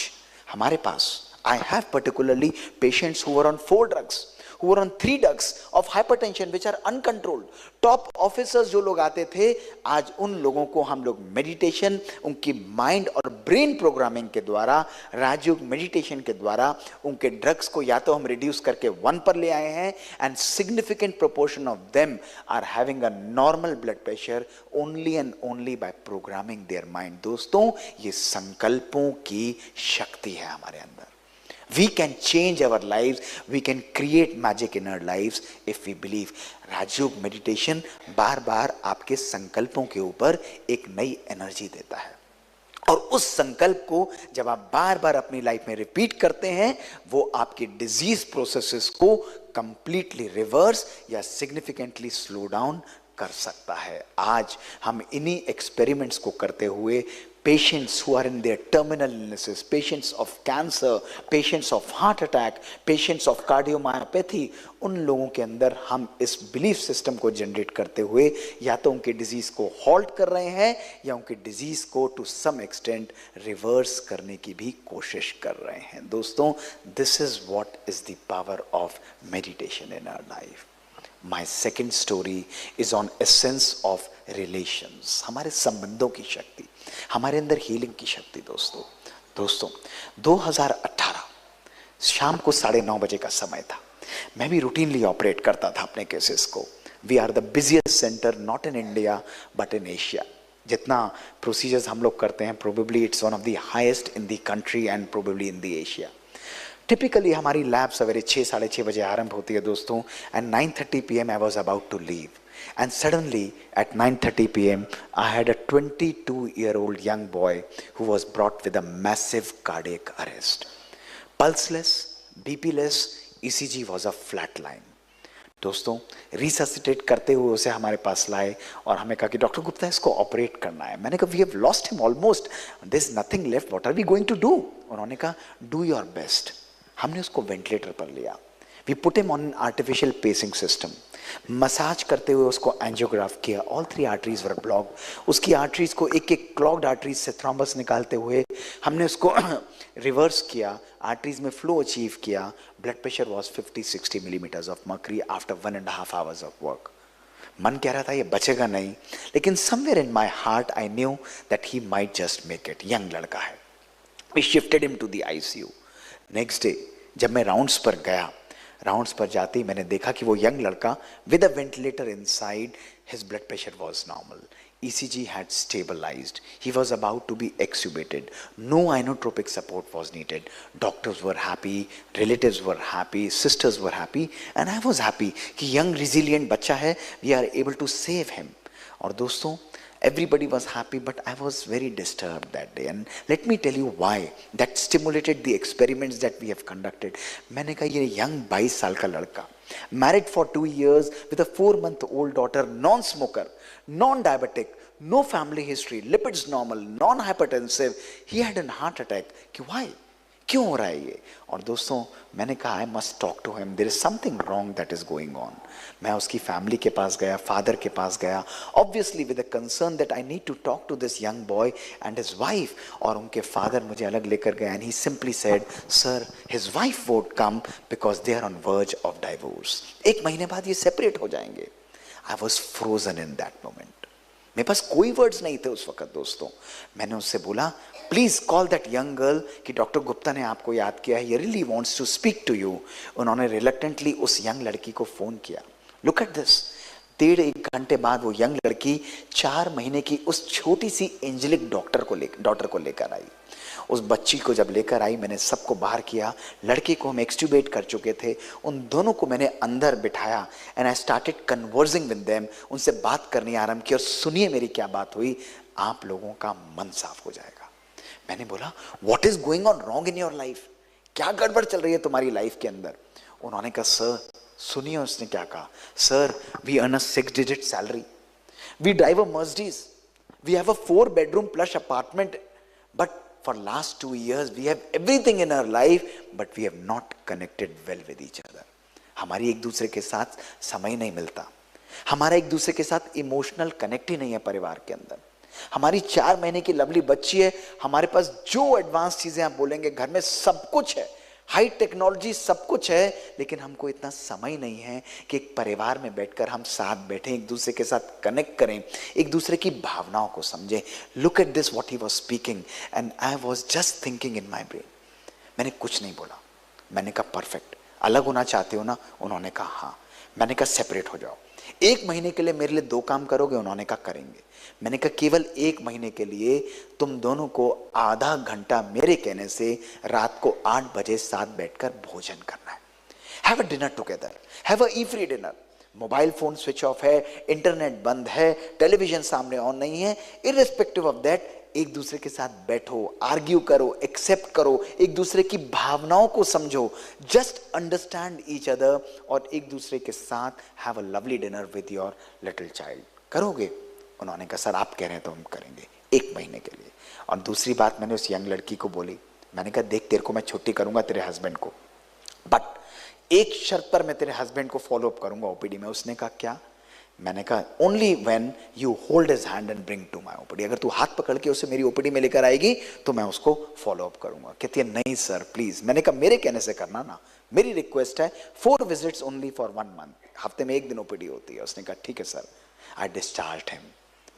हमारे पास, I have particularly patients who were on 4 drugs, who were on 3 drugs of hypertension which are uncontrolled। Top officers जो लोग आते थे, आज उन लोगों को हम लोग मेडिटेशन, उनकी माइंड और ब्रेन प्रोग्रामिंग के द्वारा, राजयोग मेडिटेशन के द्वारा उनके ड्रग्स को या तो हम रिड्यूस करके 1 पर ले आए हैं and significant proportion of them are having a normal blood pressure only and only by programming their mind. दोस्तों ये संकल्पों की शक्ति है हमारे अंदर। We can change our lives, we can create magic in our lives if we believe। Rajyoga meditation बार बार आपके संकल्पों के ऊपर एक नई एनर्जी देता है और उस संकल्प को जब आप बार बार अपनी लाइफ में रिपीट करते हैं, वो आपकी डिजीज प्रोसेसेस को कंप्लीटली रिवर्स या सिग्निफिकेंटली स्लो डाउन कर सकता है। आज हम इन्हीं एक्सपेरिमेंट्स को करते हुए patients who are in their terminal illnesses, patients of cancer, patients of heart attack, patients of cardiomyopathy, उन लोगों के अंदर हम इस बिलीफ सिस्टम को जनरेट करते हुए या तो उनके डिजीज को हॉल्ट कर रहे हैं या उनके डिजीज को टू सम एक्सटेंट रिवर्स करने की भी कोशिश कर रहे हैं। दोस्तों, this is what is the power of meditation in our life. My second story is on essence of relations, हमारे संबंधों की शक्ति, हमारे अंदर हीलिंग की शक्ति। दोस्तों 2018 शाम को 9:30 बजे का समय था। मैं भी रूटीनली ऑपरेट करता था अपने केसेस को। We are the busiest centre not in India but in Asia. जितना प्रोसीजर्स हम लोग करते हैं, probably it's one of the highest in the country and probably in the Asia. Typically हमारी लैब सवेरे 6-6:30 बजे आरंभ होती है दोस्तों, and 9:30 PM I was about to leave, and suddenly at 9:30 PM I had a 22-year-old young boy who was brought with a massive cardiac arrest. Pulseless, BP-less, ECG was a flat line. दोस्तों, resuscitate करते हुए उसे हमारे पास लाए और हमें कहा कि डॉक्टर गुप्ता इसको ऑपरेट करना है। मैंने कहा we have lost him almost, there is nothing left, what are we going to do? उन्होंने कहा डू योर बेस्ट। हमने उसको वेंटिलेटर पर लिया। We put him on an artificial pacing system. Massage करते हुए उसको एंजियोग्राफ किया। All 3 arteries were block. उसकी आर्टरीज को एक क्लॉग्ड आर्टरीज से थ्रोम्बस निकालते हुए हमने उसको रिवर्स किया, आर्टरीज में फ्लो अचीव किया। Blood pressure was 50-60 millimeters of mercury after 1.5 hours of work. मन कह रहा था ये बचेगा नहीं, लेकिन somewhere in my heart I knew that he might just make it. Young लड़का है। We shifted him to the ICU। Next day जब मैं राउंड्स पर गया, राउंड्स पर जाते ही मैंने देखा कि वो यंग लड़का with a ventilator inside, his blood pressure was normal, ECG had stabilized, he was about to be extubated, no inotropic support was needed, doctors were happy, relatives were happy, sisters were happy, and I was happy कि young resilient बच्चा है, we are able to save him। और दोस्तों, everybody was happy, but I was very disturbed that day, and let me tell you why that stimulated the experiments that we have conducted। मैंने कहा ये young 22 साल का लड़का, married for 2 years with a 4-month-old daughter, non-smoker, non-diabetic, no family history, lipids normal, non-hypertensive, he had a heart attack। why? क्यों हो रहा है ये? और दोस्तों, मैंने कहा I must talk to him, there is something wrong that is going on. मैं उसकी फैमिली के पास गया, फादर के पास गया, obviously with a concern that I need to talk to this young boy and his wife. और उनके फादर मुझे अलग लेकर गए, and he simply said sir his wife won't come because they are on verge of divorce. 1 महीने बाद ये separate हो जाएंगे। I was frozen in that moment. मेरे पास कोई वर्ड्स नहीं थे उस वक्त दोस्तों। मैंने उससे बोला please call that young girl कि डॉक्टर गुप्ता ने आपको याद किया है, he really wants to speak to you. उन्होंने रिलक्टेंटली उस यंग लड़की को फोन किया। लुक एट दिस, 1.5 घंटे बाद वो यंग लड़की 4 महीने की उस छोटी सी एंजेलिक डॉटर को लेकर आई। उस बच्ची को जब लेकर आई, मैंने सबको बाहर किया। लड़के को हम एक्सट्यूबेट कर चुके थे, उन दोनों को मैंने अंदर बिठाया and I started conversing with them. उनसे बात करनी आरंभ की और सुनिए मेरी क्या बात हुई, आप लोगों का मन साफ हो जाएगा। मैंने बोला what is going on wrong in your life, क्या गड़बड़ चल रही है तुम्हारी लाइफ के अंदर? उन्होंने कहा सर, सुनिए उसने क्या कहा, sir we earn a 6-digit salary, we drive a Mercedes, we have a 4-bedroom plush apartment, but for last 2 years we have everything in our life but we have not connected well with each other। हमारी एक दूसरे के साथ समय नहीं मिलता, हमारा एक दूसरे के साथ इमोशनल कनेक्ट ही नहीं है परिवार के अंदर। हमारी 4 महीने की लवली बच्ची है, हमारे पास जो एडवांस चीजें आप बोलेंगे घर में सब कुछ है, हाई टेक्नोलॉजी सब कुछ है, लेकिन हमको इतना समय नहीं है कि एक परिवार में बैठकर हम साथ बैठें, एक दूसरे के साथ कनेक्ट करें, एक दूसरे की भावनाओं को समझें। Look at this what he was speaking and I was just thinking in my brain. मैंने कुछ नहीं बोला। मैंने कहा परफेक्ट, अलग होना चाहते हो ना? उन्होंने कहा हाँ। मैंने कहा सेपरेट हो जाओ, 1 महीने के लिए मेरे लिए 2 काम करोगे? उन्होंने कहा करेंगे। मैंने कहा केवल 1 महीने के लिए तुम दोनों को आधा घंटा मेरे कहने से रात को 8 बजे साथ बैठकर भोजन करना है। Have a dinner together, have a E free dinner. Mobile phone switch off है, इंटरनेट बंद है, टेलीविजन सामने ऑन नहीं है, इररिस्पेक्टिव ऑफ दैट एक दूसरे के साथ बैठो, आर्ग्यू करो, एक्सेप्ट करो, एक दूसरे की भावनाओं को समझो, जस्ट अंडरस्टैंड ईच अदर, और एक दूसरे के साथ have a lovely dinner with your little child. करोगे? उन्होंने कहा सर आप कह रहे हैं तो हम करेंगे 1 महीने के लिए। और दूसरी बात मैंने उस यंग लड़की को बोली, मैंने कहा देख तेरे को मैं छुट्टी करूंगा तेरे हस्बैंड को, बट एक शर्त पर मैं तेरे हस्बैंड को फॉलो अप करूंगा ओपीडी में। उसने कहा क्या? मैंने कहा only when you hold his hand and bring to my OPD, अगर तू हाथ पकड़ के उसे मेरी ओपीडी में लेकर आएगी तो मैं उसको फॉलो अप करूंगा। कहती है नहीं सर प्लीज। मैंने कहा मेरे कहने से करना ना, मेरी रिक्वेस्ट है 4 विजिट्स ओनली फॉर 1 मंथ, हफ्ते में 1 दिन ओपीडी होती है। उसने कहा ठीक है sir. I discharged him,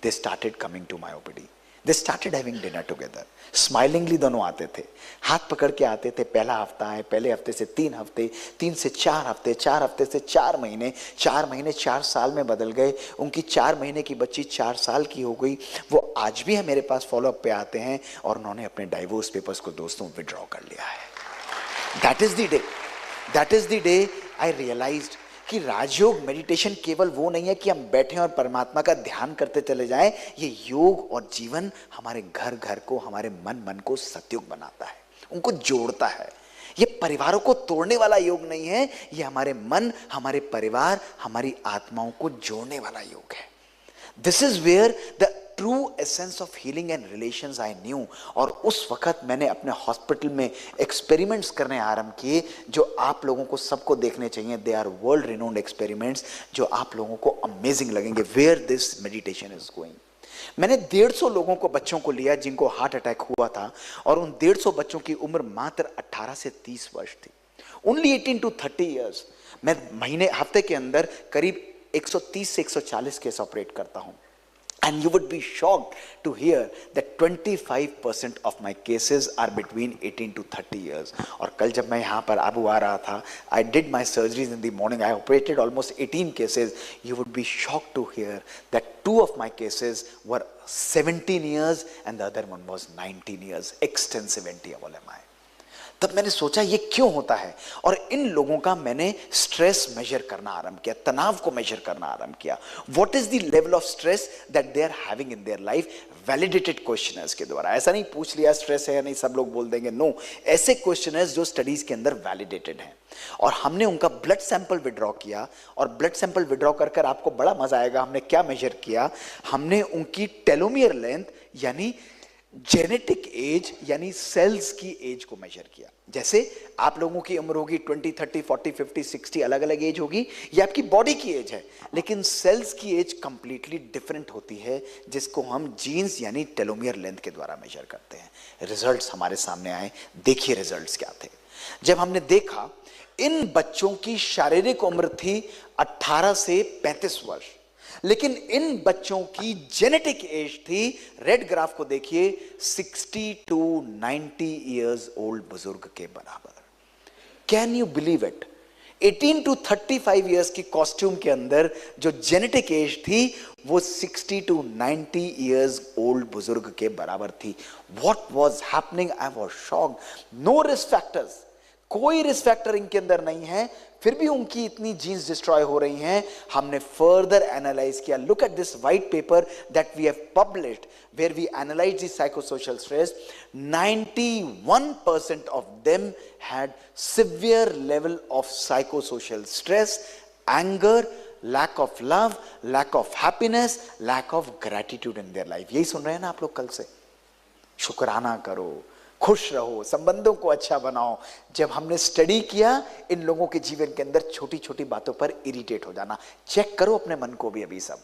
they started coming to my OPD, they started having dinner together, smilingly दोनों आते थे, हाथ पकड़ के आते थे। पहला हफ्ता है, पहले हफ्ते से 3 हफ्ते, 3 से 4 हफ्ते, 4 हफ्ते से 4 महीने, 4 महीने 4 साल में बदल गए। उनकी 4 महीने की बच्ची 4 साल की हो गई। वो आज भी है मेरे पास फॉलो अप पे आते हैं, और उन्होंने अपने डाइवोर्स पेपर्स को दोस्तों विड्रॉ कर लिया है। That is the day I realised कि राजयोग मेडिटेशन केवल वो नहीं है कि हम बैठे और परमात्मा का ध्यान करते चले जाएं। ये योग और जीवन हमारे घर घर को, हमारे मन मन को सतयुग बनाता है, उनको जोड़ता है। ये परिवारों को तोड़ने वाला योग नहीं है, ये हमारे मन, हमारे परिवार, हमारी आत्माओं को जोड़ने वाला योग है। This is where the true essence of healing and relations I knew. और उस वक्त मैंने अपने हॉस्पिटल में एक्सपेरिमेंट्स करने आरंभ किए, जो आप लोगों को सबको देखने चाहिए। They are world renowned experiments, जो आप लोगों को अमेजिंग लगेंगे। Where this meditation is going. मैंने 150 लोगों को, बच्चों को लिया जिनको हार्ट अटैक हुआ था, और उन 150 बच्चों की उम्र मात्र 18 से 30 वर्ष थी, ओनली 18 to 30 ईयर्स। मैं हफ्ते के अंदर करीब 130 से 140 केस ऑपरेट करता हूं। And you would be shocked to hear that 25% of my cases are between 18 to 30 years. और कल जब मैं यहाँ पर आबू आ रहा था, I did my surgeries in the morning. I operated almost 18 cases. You would be shocked to hear that 2 of my cases were 17 years and the other one was 19 years. Extensive anti-ABL MI. तब मैंने सोचा ये क्यों होता है, और इन लोगों का मैंने स्ट्रेस मेजर करना आरंभ किया, तनाव को मेजर करना आरंभ किया। What is the level of stress that they are having in their life, validated questionnaires के द्वारा। ऐसा नहीं पूछ लिया स्ट्रेस है या नहीं सब लोग बोल देंगे, नो, ऐसे क्वेश्चनर्स जो स्टडीज के अंदर वैलिडेटेड हैं। और हमने उनका ब्लड सैंपल विड्रॉ किया, और ब्लड सैंपल विड्रॉ कर आपको बड़ा मजा आएगा। हमने क्या मेजर किया, हमने उनकी टेलोमियर लेंथ यानी जेनेटिक एज यानी सेल्स की एज को मेजर किया। जैसे आप लोगों की उम्र होगी 20, 30, 40, 50, 60, अलग अलग एज होगी, ये आपकी बॉडी की एज है, लेकिन सेल्स की एज कंप्लीटली डिफरेंट होती है, जिसको हम जीन्स यानी टेलोमियर लेंथ के द्वारा मेजर करते हैं। रिजल्ट्स हमारे सामने आए, देखिए रिजल्ट्स क्या थे। जब हमने देखा, इन बच्चों की शारीरिक उम्र थी 18 से 35 वर्ष, लेकिन इन बच्चों की जेनेटिक एज थी, रेड ग्राफ को देखिए, 60 to 90 इयर्स ओल्ड बुजुर्ग के बराबर। Can you believe it? 18 to 35 years की कॉस्ट्यूम के अंदर जो जेनेटिक एज थी वो 60 to 90 इयर्स ओल्ड बुजुर्ग के बराबर थी। What was happening? I was shocked. No risk factors, कोई रिस्क फैक्टर इनके अंदर नहीं है, फिर भी उनकी इतनी जीन्स डिस्ट्रॉय हो रही हैं। हमने फर्दर एनालाइज किया। Look at this white paper that we have published where we analyse the psychosocial stress. 91% of them had severe level of psychosocial stress, anger, lack of love, lack of happiness, lack of gratitude in their life. यही सुन रहे हैं ना आप लोग कल से? शुक्राना करो, खुश रहो, संबंधों को अच्छा बनाओ। जब हमने स्टडी किया, इन लोगों के जीवन के अंदर छोटी छोटी बातों पर इरिटेट हो जाना। चेक करो अपने मन को भी, अभी सब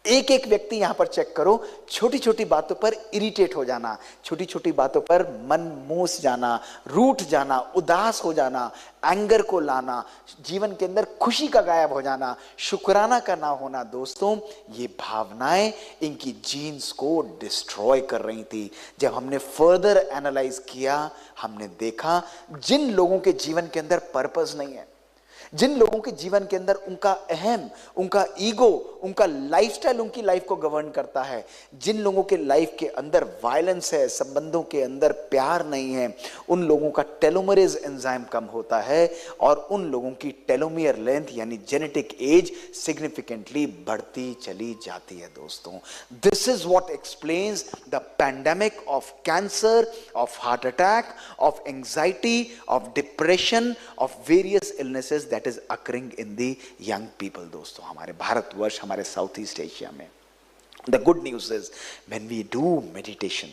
एक एक व्यक्ति यहां पर चेक करो, छोटी छोटी बातों पर इरिटेट हो जाना, छोटी छोटी बातों पर मन मूस जाना, रूठ जाना, उदास हो जाना, एंगर को लाना, जीवन के अंदर खुशी का गायब हो जाना, शुक्राना का ना होना। दोस्तों, ये भावनाएं इनकी जीन्स को डिस्ट्रॉय कर रही थी। जब हमने फर्दर एनालाइज किया, हमने देखा जिन लोगों के जीवन के अंदर पर्पस नहीं है, जिन लोगों के जीवन के अंदर उनका अहम, उनका ईगो, उनका लाइफस्टाइल उनकी लाइफ को गवर्न करता है, जिन लोगों के लाइफ के अंदर वायलेंस है, संबंधों के अंदर प्यार नहीं है, उन लोगों का टेलोमेरेज एंजाइम कम होता है और उन लोगों की टेलोमियर लेंथ यानी जेनेटिक एज सिग्निफिकेंटली बढ़ती चली जाती है दोस्तों। This is what explains the pandemic of cancer, of heart attack, of anxiety, of depression, of various illnesses that is occurring in the young people दोस्तों, हमारे भारतवर्ष, हमारे साउथ ईस्ट एशिया में। The good news is when we do meditation,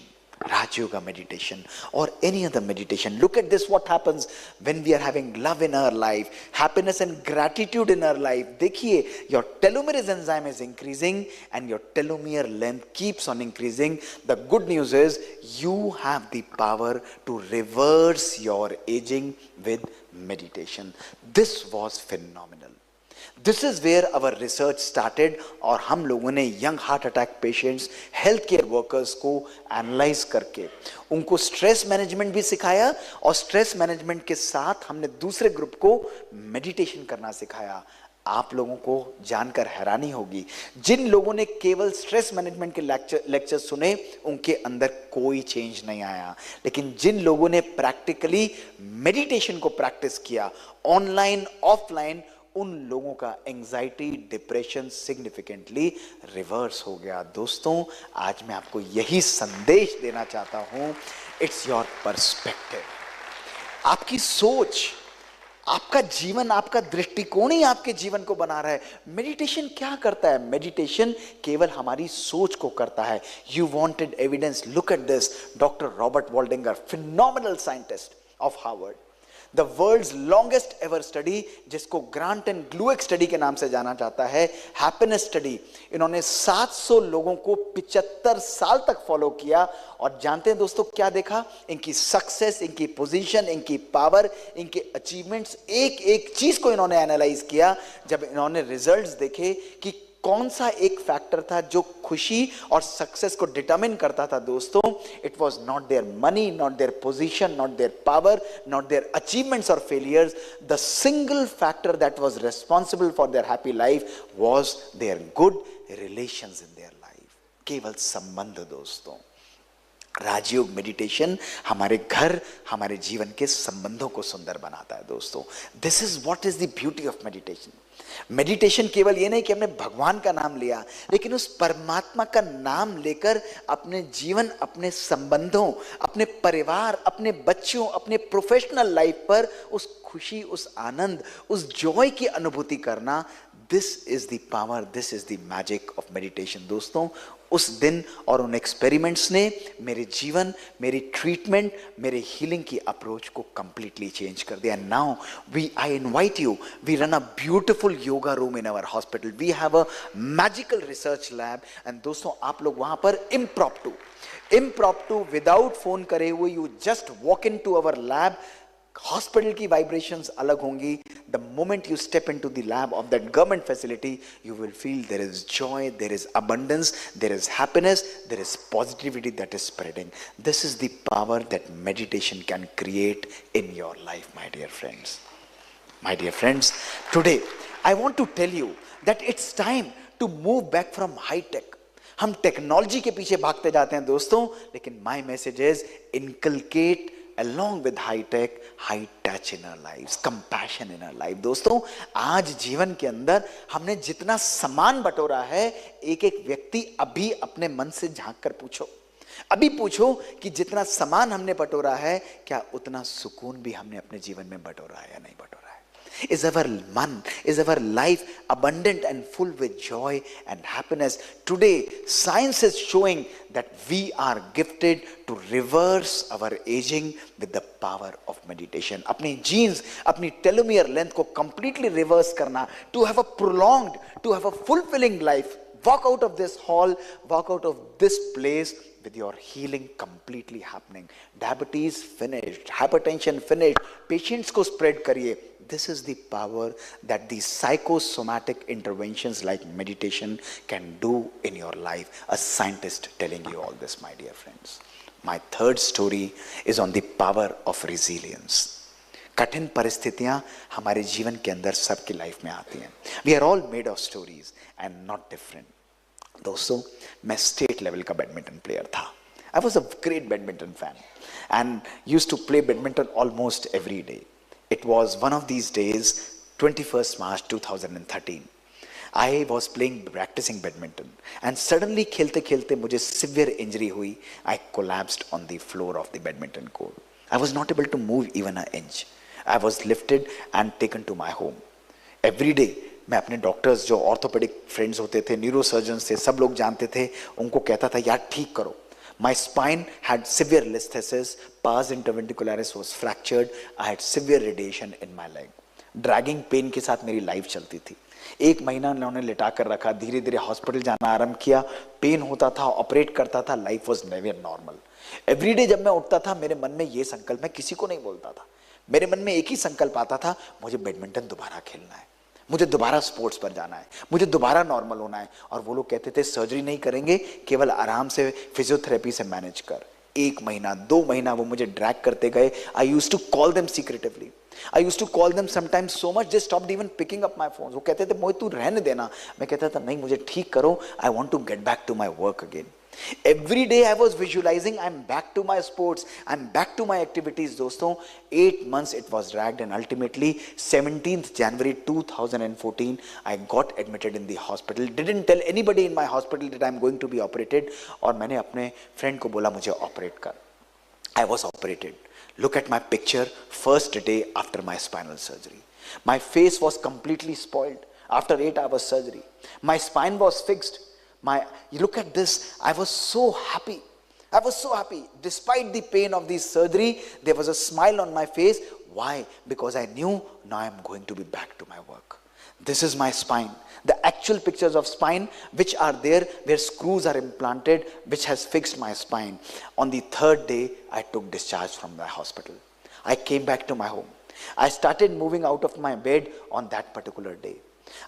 Raj Yoga meditation or any other meditation, look at this, what happens when we are having love in our life, happiness and gratitude in our life. देखिए, your telomerase enzyme is increasing and your telomere length keeps on increasing. The good news is you have the power to reverse your aging with meditation. This was phenomenal. This is where our research started और हम लोगों ने young heart attack patients, health care workers को analyse करके उनको stress management भी सिखाया और स्ट्रेस मैनेजमेंट के साथ हमने दूसरे ग्रुप को मेडिटेशन करना सिखाया। आप लोगों को जानकर हैरानी होगी, जिन लोगों ने केवल स्ट्रेस मैनेजमेंट के लेक्चर सुने उनके अंदर कोई चेंज नहीं आया, लेकिन जिन लोगों ने प्रैक्टिकली मेडिटेशन को प्रैक्टिस किया ऑनलाइन ऑफलाइन, उन लोगों का एंजाइटी, डिप्रेशन सिग्निफिकेंटली रिवर्स हो गया। दोस्तों, आज मैं आपको यही संदेश देना चाहता हूं, इट्स योर पर्सपेक्टिव, आपकी सोच, आपका जीवन, आपका दृष्टिकोण ही आपके जीवन को बना रहा है। मेडिटेशन क्या करता है? मेडिटेशन केवल हमारी सोच को करता है। You wanted evidence, look at this, doctor Robert Waldinger, phenomenal scientist of Harvard, the world's longest ever study, जिसको ग्रांट एंड ग्लूएक स्टडी के नाम से जाना जाता है, हैप्पीनेस स्टडी। इन्होंने 700 लोगों को 75 साल तक फॉलो किया और जानते हैं दोस्तों क्या देखा? इनकी सक्सेस, इनकी पोजीशन, इनकी पावर, इनके अचीवमेंट्स, एक एक चीज को इन्होंने एनालाइज किया। जब इन्होंने रिजल्ट्स देखे कि कौन सा एक फैक्टर था जो खुशी और सक्सेस को डिटरमिन करता था दोस्तों, it was not their money, not their position, not their power, not their achievements और failures. The single factor that was responsible for their happy life was their good relations in their life. केवल संबंध दोस्तों। Rajyoga meditation हमारे घर, हमारे जीवन के संबंधों को सुंदर बनाता है दोस्तों। This is what is the beauty of meditation. Meditation केवल ये नहीं कि हमने भगवान का नाम लिया, लेकिन उस परमात्मा का नाम लेकर अपने जीवन, अपने संबंधों, अपने परिवार, अपने बच्चों, अपने प्रोफेशनल लाइफ पर उस खुशी, उस आनंद, उस जॉय की अनुभूति करना। This is the power, this is the magic of meditation दोस्तों। उस दिन और उन एक्सपेरिमेंट्स ने मेरे जीवन, मेरी ट्रीटमेंट, मेरे हीलिंग की अप्रोच को कंप्लीटली चेंज कर दिया। Now I invite you, we run a beautiful yoga room in our hospital, we have a magical research lab and दोस्तों आप लोग वहां पर इम्प्रॉम्प्टू विदाउट फोन करे हुए, you just walk into our lab. Hospital की vibrations अलग होंगी। The moment you step into the lab of that government facility, you will feel there is joy, there is abundance, there is happiness, there is positivity that is spreading. This is the power that meditation can create in your life, my dear friends. My dear friends, today I want to tell you that it's time to move back from high tech. हम technology के पीछे भागते जाते हैं दोस्तों, लेकिन my message is inculcate along with high tech, high touch in our lives, compassion in our life. दोस्तों, आज जीवन के अंदर हमने जितना सामान बटोरा है, एक एक व्यक्ति अभी अपने मन से झांक कर पूछो, अभी पूछो कि जितना सामान हमने बटोरा है, क्या उतना सुकून भी हमने अपने जीवन में बटोरा है या नहीं बटोरा है? Is our life abundant and full with joy and happiness? Today, science is showing that we are gifted to reverse our aging with the power of meditation. अपनी genes, अपनी telomere length को completely reverse करना, to have a prolonged, to have a fulfilling life. Walk out of this hall, walk out of this place with your healing completely happening. Diabetes finished, hypertension finished, patients को spread करिए. This is the power that the psychosomatic interventions like meditation can do in your life. A scientist telling you all this, my dear friends. My third story is on the power of resilience. कठिन परिस्थितियां हमारे जीवन के अंदर सबकी life में आती हैं. We are all made of stories and not different. दोस्तों, मैं स्टेट लेवल का बैडमिंटन प्लेयर था. I was a great badminton fan and used to play badminton almost every day. It was one of these days, 21st March 2013. I was practicing badminton, and suddenly खेलते खेलते मुझे severe injury हुई. I collapsed on the floor of the badminton court. I was not able to move even an inch. I was lifted and taken to my home. Every day मैं अपने doctors, जो orthopaedic friends होते थे, neurosurgeons थे, सब लोग जानते थे, उनको कहता था यार ठीक करो. My spine had severe listhesis, pars interventricularis was fractured. I had severe radiation in my leg. Dragging pain के साथ मेरी लाइफ चलती थी. 1 महीना उन्होंने लिटा कर रखा. धीरे धीरे हॉस्पिटल जाना आरंभ किया. पेन होता था, ऑपरेट करता था. Life was never normal. Everyday जब मैं उठता था, मेरे मन में ये संकल्प, मैं किसी को नहीं बोलता था, मेरे मन में एक ही संकल्प आता था, मुझे बैडमिंटन दोबारा खेलना है, मुझे दोबारा स्पोर्ट्स पर जाना है, मुझे दोबारा नॉर्मल होना है. और वो लोग कहते थे सर्जरी नहीं करेंगे, केवल आराम से फिजियोथेरेपी से मैनेज कर. 1 महीना 2 महीना वो मुझे ड्रैग करते गए. I used to call them secretively. I used to call them sometimes so much they stopped even picking up my phones. वो कहते थे मोहित तू रहने देना. मैं कहता था नहीं, मुझे ठीक करो. I want to get back to my work again. Every day I was visualizing I'm back to my sports, I'm back to my activities. दोस्तों, 8 months it was dragged and ultimately 17th January 2014 I got admitted in the hospital. Didn't tell anybody in my hospital that I'm going to be operated. और मैंने अपने friend को बोला मुझे operate कर. I was operated. Look at my picture, first day after my spinal surgery. My face was completely spoiled after 8 hours surgery. My spine was fixed. You look at this, I was so happy. I was so happy. Despite the pain of the surgery, there was a smile on my face. Why? Because I knew now I'm going to be back to my work. This is my spine. The actual pictures of spine which are there, where screws are implanted, which has fixed my spine. On the 3rd day, I took discharge from the hospital. I came back to my home. I started moving out of my bed on that particular day.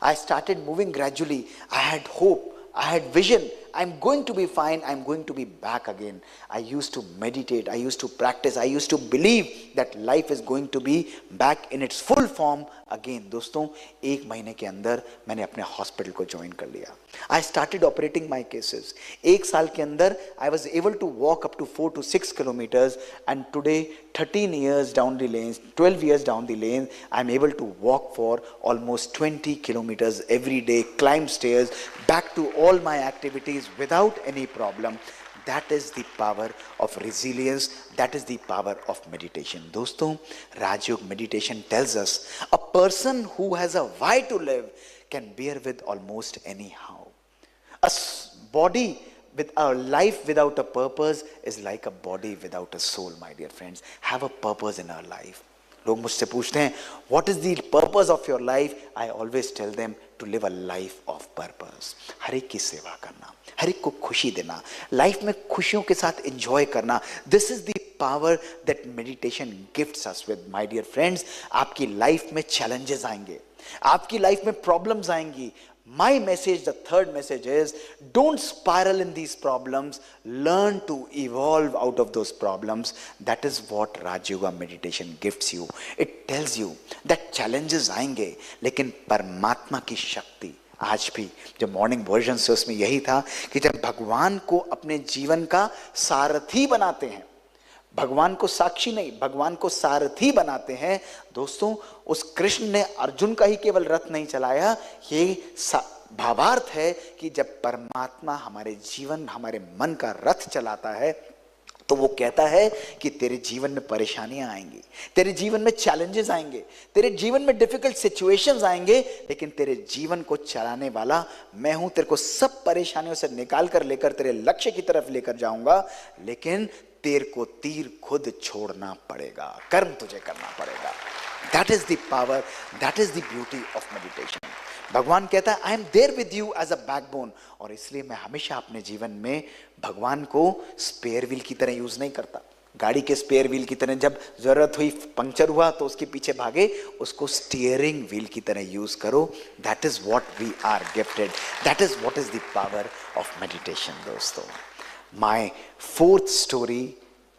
I started moving gradually. I had hope. I had vision. I'm going to be fine. I'm going to be back again. I used to meditate. I used to practice. I used to believe that life is going to be back in its full form again. दोस्तों, 1 महीने के अंदर मैंने अपने hospital को join कर लिया. I started operating my cases. 1 साल के अंदर I was able to walk up to 4 to 6 kilometers, and today 13 years down the lanes, 12 years down the lane, I'm able to walk for almost 20 kilometers every day, climb stairs, back to all my activities without any problem. That is the power of resilience. That is the power of meditation. दोस्तों, राजयोग meditation tells us a person who has a why to live can bear with almost anyhow. A body with a life without a purpose is like a body without a soul, my dear friends. Have a purpose in our life. लोग मुझसे पूछते हैं what is the purpose of your life? I always tell them to live a life of purpose. हर एक की सेवा करना, हर एक को खुशी देना, लाइफ में खुशियों के साथ एंजॉय करना. This is the power that meditation gifts us with. My dear friends, आपकी लाइफ में चैलेंजेस आएंगे, आपकी लाइफ में प्रॉब्लम्स आएंगी. My message, the 3rd message is, don't spiral in these problems. Learn to evolve out of those problems. That is what Raj Yoga meditation gives you. It tells you that challenges आएंगे, लेकिन परमात्मा की शक्ति आज भी, जो morning version से उसमें यही था कि जब भगवान को अपने जीवन का सारथी बनाते हैं, भगवान को साक्षी नहीं, भगवान को सारथी बनाते हैं. दोस्तों, उस कृष्ण ने अर्जुन का ही केवल रथ नहीं चलाया. ये भावार्थ है कि जब परमात्मा हमारे जीवन, हमारे मन का रथ चलाता है, तो वो कहता है कि तेरे जीवन में परेशानियां आएंगी, तेरे जीवन में चैलेंजेस आएंगे, तेरे जीवन में डिफिकल्ट सिचुएशंस आएंगे, लेकिन तेरे जीवन को चलाने वाला मैं हूं. तेरे को सब परेशानियों से निकाल कर लेकर तेरे लक्ष्य की तरफ लेकर जाऊंगा, लेकिन तेरे को तीर खुद छोड़ना पड़ेगा, कर्म तुझे करना पड़ेगा. That is the power, that is the beauty of meditation. भगवान कहता है I am there with you as a backbone. और इसलिए मैं हमेशा अपने जीवन में भगवान को स्पेयर व्हील की तरह यूज नहीं करता. गाड़ी के स्पेयर व्हील की तरह, जब जरूरत हुई, पंक्चर हुआ तो उसके पीछे भागे, उसको स्टीयरिंग व्हील की तरह यूज करो. That is what we are gifted. That is what is the power of meditation. दोस्तों, my 4th story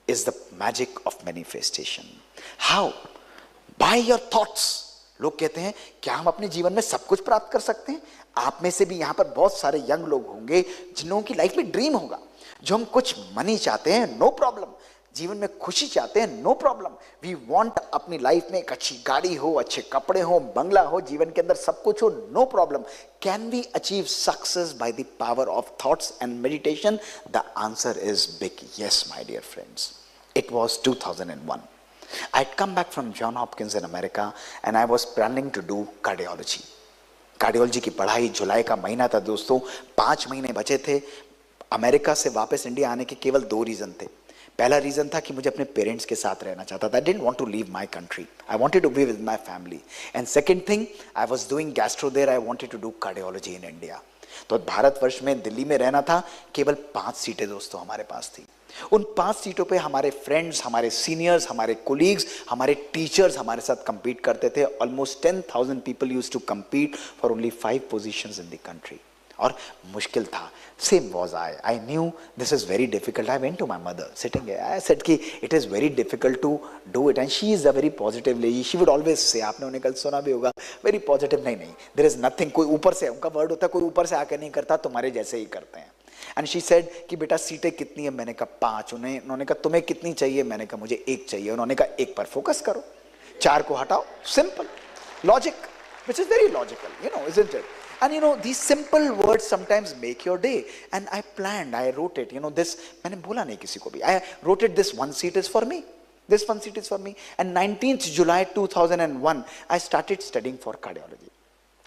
is the magic of manifestation. How by your thoughts. लोग कहते हैं क्या हम अपने जीवन में सब कुछ प्राप्त कर सकते हैं? आप में से भी यहां पर बहुत सारे यंग लोग होंगे जिन लोगों की लाइफ में ड्रीम होगा, जो हम कुछ मनी चाहते हैं, नो प्रॉब्लम। जीवन में खुशी चाहते हैं, नो प्रॉब्लम। वी वांट अपनी लाइफ में एक अच्छी गाड़ी हो, अच्छे कपड़े हो, बंगला हो, जीवन के अंदर सब कुछ हो, no problem. Can we achieve success by the power of thoughts and meditation? The answer is big yes my dear friends. It was 2001. I had come back from John Hopkins in America and I was planning to do cardiology. Cardiology की पढ़ाई, जुलाई का महीना था दोस्तों, 5 महीने बचे थे। America से वापस इंडिया आने के केवल 2 रीजन थे। पहला रीजन था कि मुझे अपने पेरेंट्स के साथ रहना चाहता था। I didn't want to leave my country. I wanted to be with my family. And second thing, I was doing gastro there. I wanted to do cardiology in India. तो भारतवर्ष में, दिल्ली में रहना था। केवल 5 सीटें दोस्तों हमारे पास थी। उन 5 सीटों पे हमारे फ्रेंड्स, हमारे सीनियर्स, हमारे कोलीग्स, हमारे टीचर्स हमारे साथ compete करते थे। Almost 10,000 people used to compete for only 5 positions in the country. और मुश्किल था। Same was I. I knew this is very difficult. I went to my mother, sitting here. I said कि it is very difficult to do it, and she is a very positive lady. She would always say, आपने उन्हें कल सुना भी होगा, very positive. नहीं, there is nothing. कोई ऊपर से, उनका वर्ड होता है, कोई ऊपर से आकर नहीं करता, तुम्हारे जैसे ही करते हैं। And she said कि बेटा सीटें कितनी है? मैंने कहा 5। उन्होंने कहा तुम्हें कितनी चाहिए? मैंने कहा मुझे 1 चाहिए। उन्होंने कहा 1 पर फोकस करो, 4 को हटाओ। Simple logic, which is very logical, isn't it? And these simple words sometimes make your day. And I planned, I wrote it, this, मैंने बोला नहीं किसी को भी, I wrote it, this one seat is for me. This one seat is for me. And 19th July 2001, I started studying for cardiology.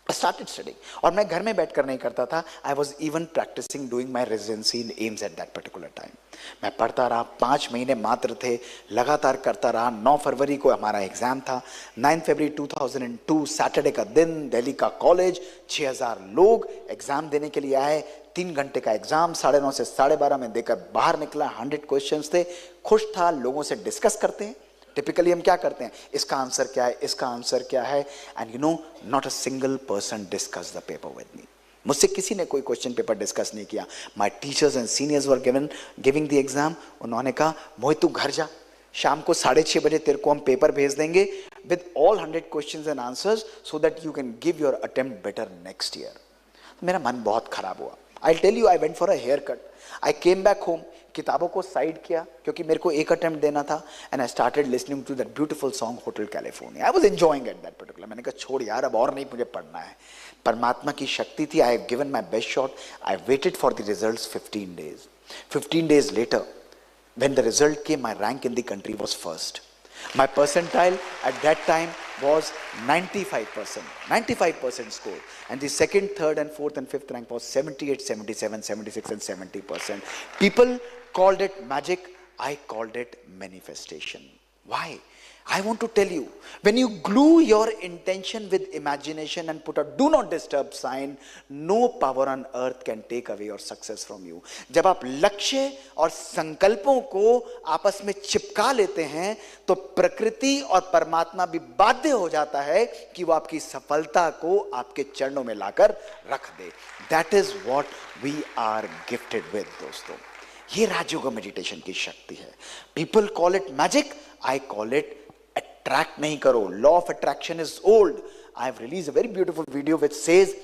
I started studying. और मैं घर में बैठकर नहीं करता था. I was even practicing doing my residency in AIIMS at that particular time. मैं पढ़ता रहा, 5 महीने मात्र थे, लगातार करता रहा। 9 फरवरी को हमारा एग्जाम था। 9 फरवरी 2002 सैटरडे का दिन, दिल्ली का कॉलेज, 6000 लोग एग्जाम देने के लिए आए। 3 घंटे का एग्जाम, 9:30 से 12:30 में देकर बाहर निकला। 100 क्वेश्चंस थे। खुश था। लोगों से डिस्कस करते हैं। टिपिकली हम क्या करते हैं? इसका आंसर क्या है, इसका आंसर क्या है? And not a single person discuss the paper with me. मुझसे किसी ने कोई क्वेश्चन पेपर डिस्कस नहीं किया। My teachers and seniors were giving the exam. उन्होंने कहा मोहित तू घर जा, शाम को 6:30 बजे तेरे को हम पेपर भेज देंगे with all 100 questions and answers so that you can give your attempt better next year. मेरा मन बहुत खराब हुआ। I tell you, I went for a haircut. I came back home, किताबों को साइड किया क्योंकि मेरे को 1 अटेम्प्ट देना था। And I started listening to that beautiful song Hotel California. I was enjoying at that particular. मैंने कहा छोड़ यार, अब और नहीं मुझे पढ़ना है। परमात्मा की शक्ति थी। I have given my best shot. I waited for the results 15 days. 15 days later, when the result came, my rank in the country was first. My percentile at that time was 95% score. And the second, third and fourth and fifth rank was 78, 77, 76 and 70%. People called it magic. I called it manifestation. Why? I want to tell you, when you glue your intention with imagination and put a do not disturb sign, no power on earth can take away your success from you. जब आप लक्ष्य और संकल्पों को आपस में चिपका लेते हैं तो प्रकृति और परमात्मा भी बाध्य हो जाता है कि वो आपकी सफलता को आपके चरणों में लाकर रख दे। That is what we are gifted with दोस्तों। ये राजयोग मेडिटेशन की शक्ति है। People call it magic, I call it attract नहीं करो। Law of attraction is old. I have release a very beautiful video which says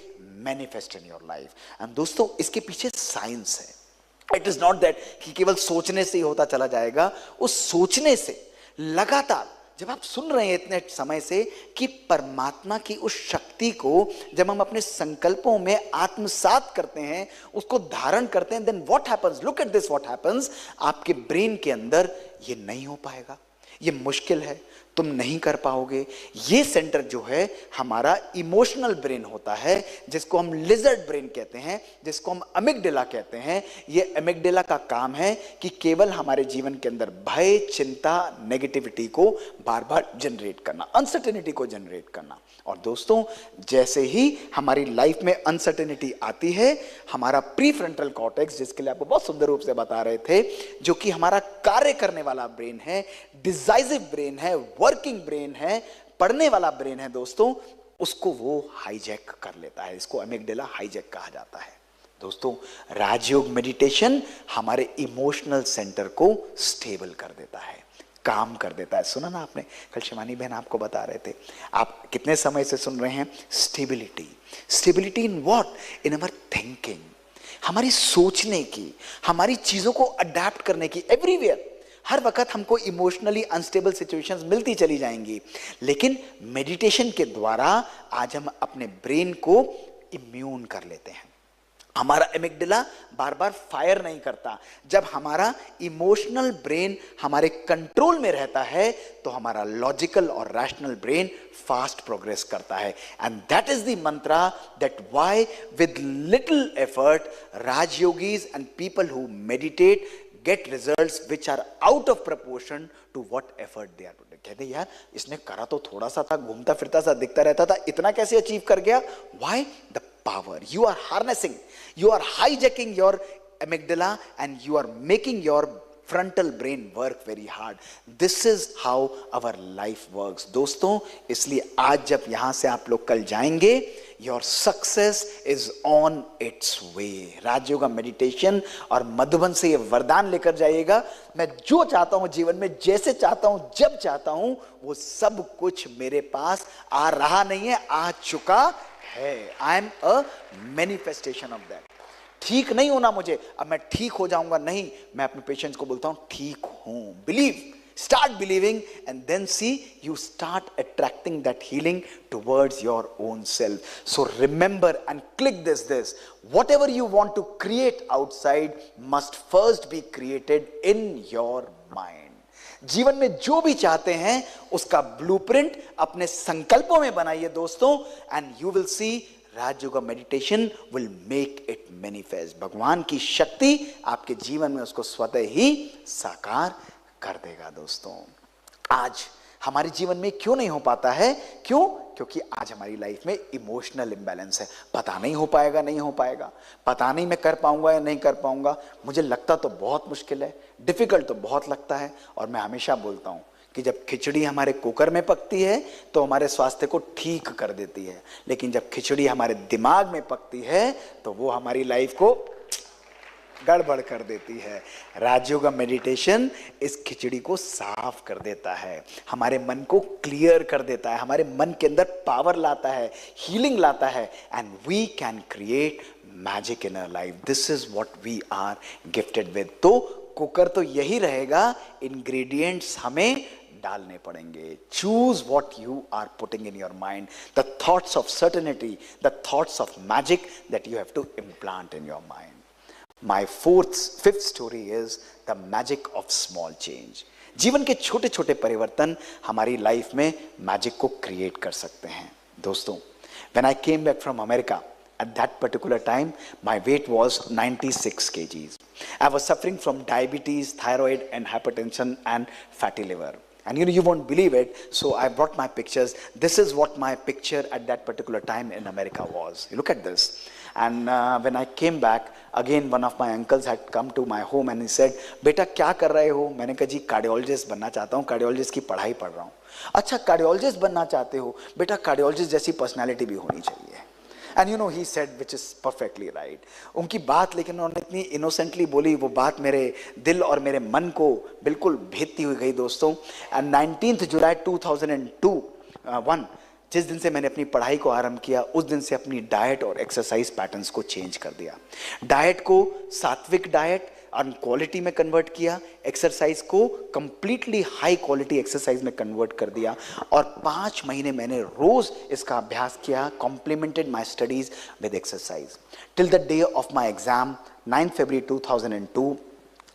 manifest in your life. And दोस्तों इसके पीछे साइंस है। इट इज नॉट दैट कि केवल सोचने से ही होता चला जाएगा। उस सोचने से लगातार जब आप सुन रहे हैं इतने समय से कि परमात्मा की उस शक्ति को जब हम अपने संकल्पों में आत्मसात करते हैं, उसको धारण करते हैं, then what happens? Look at this, what happens? आपके ब्रेन के अंदर ये नहीं हो पाएगा, ये मुश्किल है, तुम नहीं कर पाओगे। ये सेंटर जो है हमारा इमोशनल ब्रेन होता है, जिसको हम लिजर्ड ब्रेन कहते हैं, जिसको हम अमिगडाला कहते हैं। ये अमिगडाला का काम है कि केवल हमारे जीवन के अंदर भय, चिंता, नेगेटिविटी को बार बार जनरेट करना, अनसर्टेनिटी को जनरेट करना। और दोस्तों जैसे ही हमारी लाइफ में अनसर्टेनिटी आती है, हमारा प्री फ्रंटल कॉर्टेक्स, जिसके लिए आपको बहुत सुंदर रूप से बता रहे थे, जो कि हमारा कार्य करने वाला ब्रेन है, डिसाइसिव ब्रेन है, वर्किंग ब्रेन है, पढ़ने वाला ब्रेन है दोस्तों, उसको वो हाईजैक कर लेता है। इसको अमिगडाला हाईजैक कहा जाता है। दोस्तों राजयोग मेडिटेशन हमारे इमोशनल सेंटर को स्टेबल कर देता है, काम कर देता है। सुना ना आपने, कल शिवानी बहन आपको बता रहे थे, आप कितने समय से सुन रहे हैं, stability. Stability in what? In our thinking, हमारी सोचने की, हमारी चीजों को अडेप्ट करने की। एवरीवेयर हर वक्त हमको इमोशनली अनस्टेबल सिचुएशंस मिलती चली जाएंगी, लेकिन मेडिटेशन के द्वारा आज हम अपने ब्रेन को इम्यून कर लेते हैं। हमारा एमिगडाला बार बार फायर नहीं करता। जब हमारा इमोशनल ब्रेन हमारे कंट्रोल में रहता है तो हमारा लॉजिकल और रैशनल ब्रेन फास्ट प्रोग्रेस करता है। And that is the mantra that why with little effort Rajyogis and people who meditate get results which are out of proportion to what effort they are putting. कहते यार इसने करा तो थोड़ा सा था, घूमता फिरता सा दिखता रहता था, इतना कैसे अचीव कर गया? Why? The power. You are harnessing, you are hijacking your amygdala and you are making your frontal brain work very hard. This is how our life works. दोस्तों, इसलिए आज जब यहां से आप लोग कल जाएंगे, your success is on its way. Rajyoga meditation और मधुबन से ये वरदान लेकर जाइएगा, मैं जो चाहता हूं जीवन में, जैसे चाहता हूं, जब चाहता हूं, वो सब कुछ मेरे पास आ रहा नहीं है, आ चुका है. I am a manifestation of that. ठीक नहीं होना मुझे, अब मैं ठीक हो जाऊंगा, नहीं, मैं अपने पेशेंट्स को बोलता हूं ठीक हूं. Believe, start believing, and then see you start attracting that healing towards your own self. So remember and click this, whatever you want to create outside must first be created in your mind. जीवन में जो भी चाहते हैं उसका blueprint अपने संकल्पों में बनाइए दोस्तों, and you will see Rajyoga meditation will make it manifest. भगवान की शक्ति आपके जीवन में उसको स्वतः ही साकार कर देगा. दोस्तों, आज हमारे जीवन में क्यों नहीं हो पाता है? क्यों? क्योंकि आज हमारी लाइफ में इमोशनल इंबैलेंस है. पता नहीं हो पाएगा, नहीं हो पाएगा, पता नहीं मैं कर पाऊंगा या नहीं कर पाऊंगा. मुझे लगता तो बहुत मुश्किल है, डिफिकल्ट तो बहुत लगता है. और मैं हमेशा बोलता हूं कि जब खिचड़ी हमारे कुकर में पकती है तो हमारे स्वास्थ्य को ठीक कर देती है, लेकिन जब खिचड़ी हमारे दिमाग में पकती है तो वो हमारी लाइफ को गड़बड़ कर देती है. राजयोगा मेडिटेशन इस खिचड़ी को साफ कर देता है, हमारे मन को क्लियर कर देता है, हमारे मन के अंदर पावर लाता है, हीलिंग लाता है, and we can create magic in our life. This is what we are gifted with. तो कुकर तो यही रहेगा, इंग्रेडिएंट्स हमें डालने पड़ेंगे. Choose what you are putting in your mind, the thoughts of certainty, the thoughts of magic that you have to implant in your mind. My fifth story is the magic of small change. जीवन के छोटे छोटे परिवर्तन हमारी life में magic को create कर सकते हैं. दोस्तों, when I came back from America, at that particular time, my weight was 96 kgs. I was suffering from diabetes, thyroid, and hypertension, and fatty liver. And you won't believe it, so I brought my pictures. This is what my picture at that particular time in America was. You look at this. And when I came back, again one of my uncles had come to my home and he said, बेटा क्या कर रहे हो? मैंने कहा जी cardiologist बनना चाहता हूँ, कार्डियोलॉजिस्ट की पढ़ाई पढ़ रहा हूँ. अच्छा कार्डियोलॉजिस्ट बनना चाहते हो? बेटा कार्डियोलॉजिस्ट जैसी पर्सनालिटी भी होनी चाहिए. And you know he said, which is perfectly right. उनकी बात लेकिन उन्होंने इतनी इनोसेंटली बोली, वो बात मेरे दिल और मेरे मन को बिल्कुल भेदती हुई गई दोस्तों. And 19th July 2001, जिस दिन से मैंने अपनी पढ़ाई को आरंभ किया, उस दिन से अपनी डाइट और एक्सरसाइज पैटर्न्स को चेंज कर दिया. डाइट को सात्विक डाइट और क्वालिटी में कन्वर्ट किया, एक्सरसाइज को कंप्लीटली हाई क्वालिटी एक्सरसाइज में कन्वर्ट कर दिया, और 5 महीने मैंने रोज इसका अभ्यास किया, complimented my studies with exercise. Till the day of my exam 9 February 2002,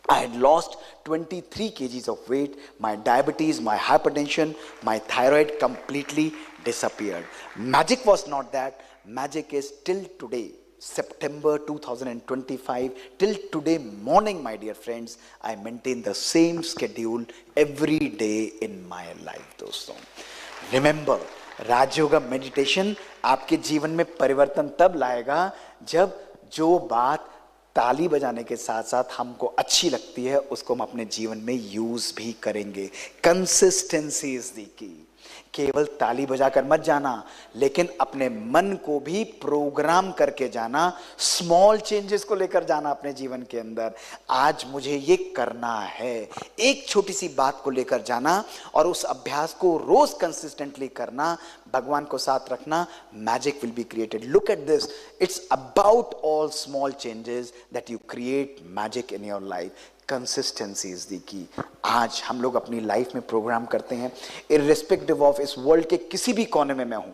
I had lost 23 kgs of weight. My diabetes, my hypertension, my thyroid completely disappeared. Magic was not that. Magic is till today, September 2025, till today morning, my dear friends, I maintain the same schedule every day in my life. दोस्तों, remember, Rajyoga meditation आपके जीवन में परिवर्तन तब लाएगा जब जो बात ताली बजाने के साथ साथ हमको अच्छी लगती है उसको हम अपने जीवन में यूज भी करेंगे. कंसिस्टेंसी इज द की. केवल ताली बजाकर मत जाना, लेकिन अपने मन को भी प्रोग्राम करके जाना, स्मॉल चेंजेस को लेकर जाना अपने जीवन के अंदर। आज मुझे ये करना है, एक छोटी सी बात को लेकर जाना और उस अभ्यास को रोज कंसिस्टेंटली करना, भगवान को साथ रखना, magic will be created. Look at this, it's about all small changes that you create magic in your life. Consistency is the की। आज हम लोग अपनी लाइफ में प्रोग्राम करते हैं, इर्रेस्पेक्टिव ऑफ इस वर्ल्ड के किसी भी कोने में मैं हूं,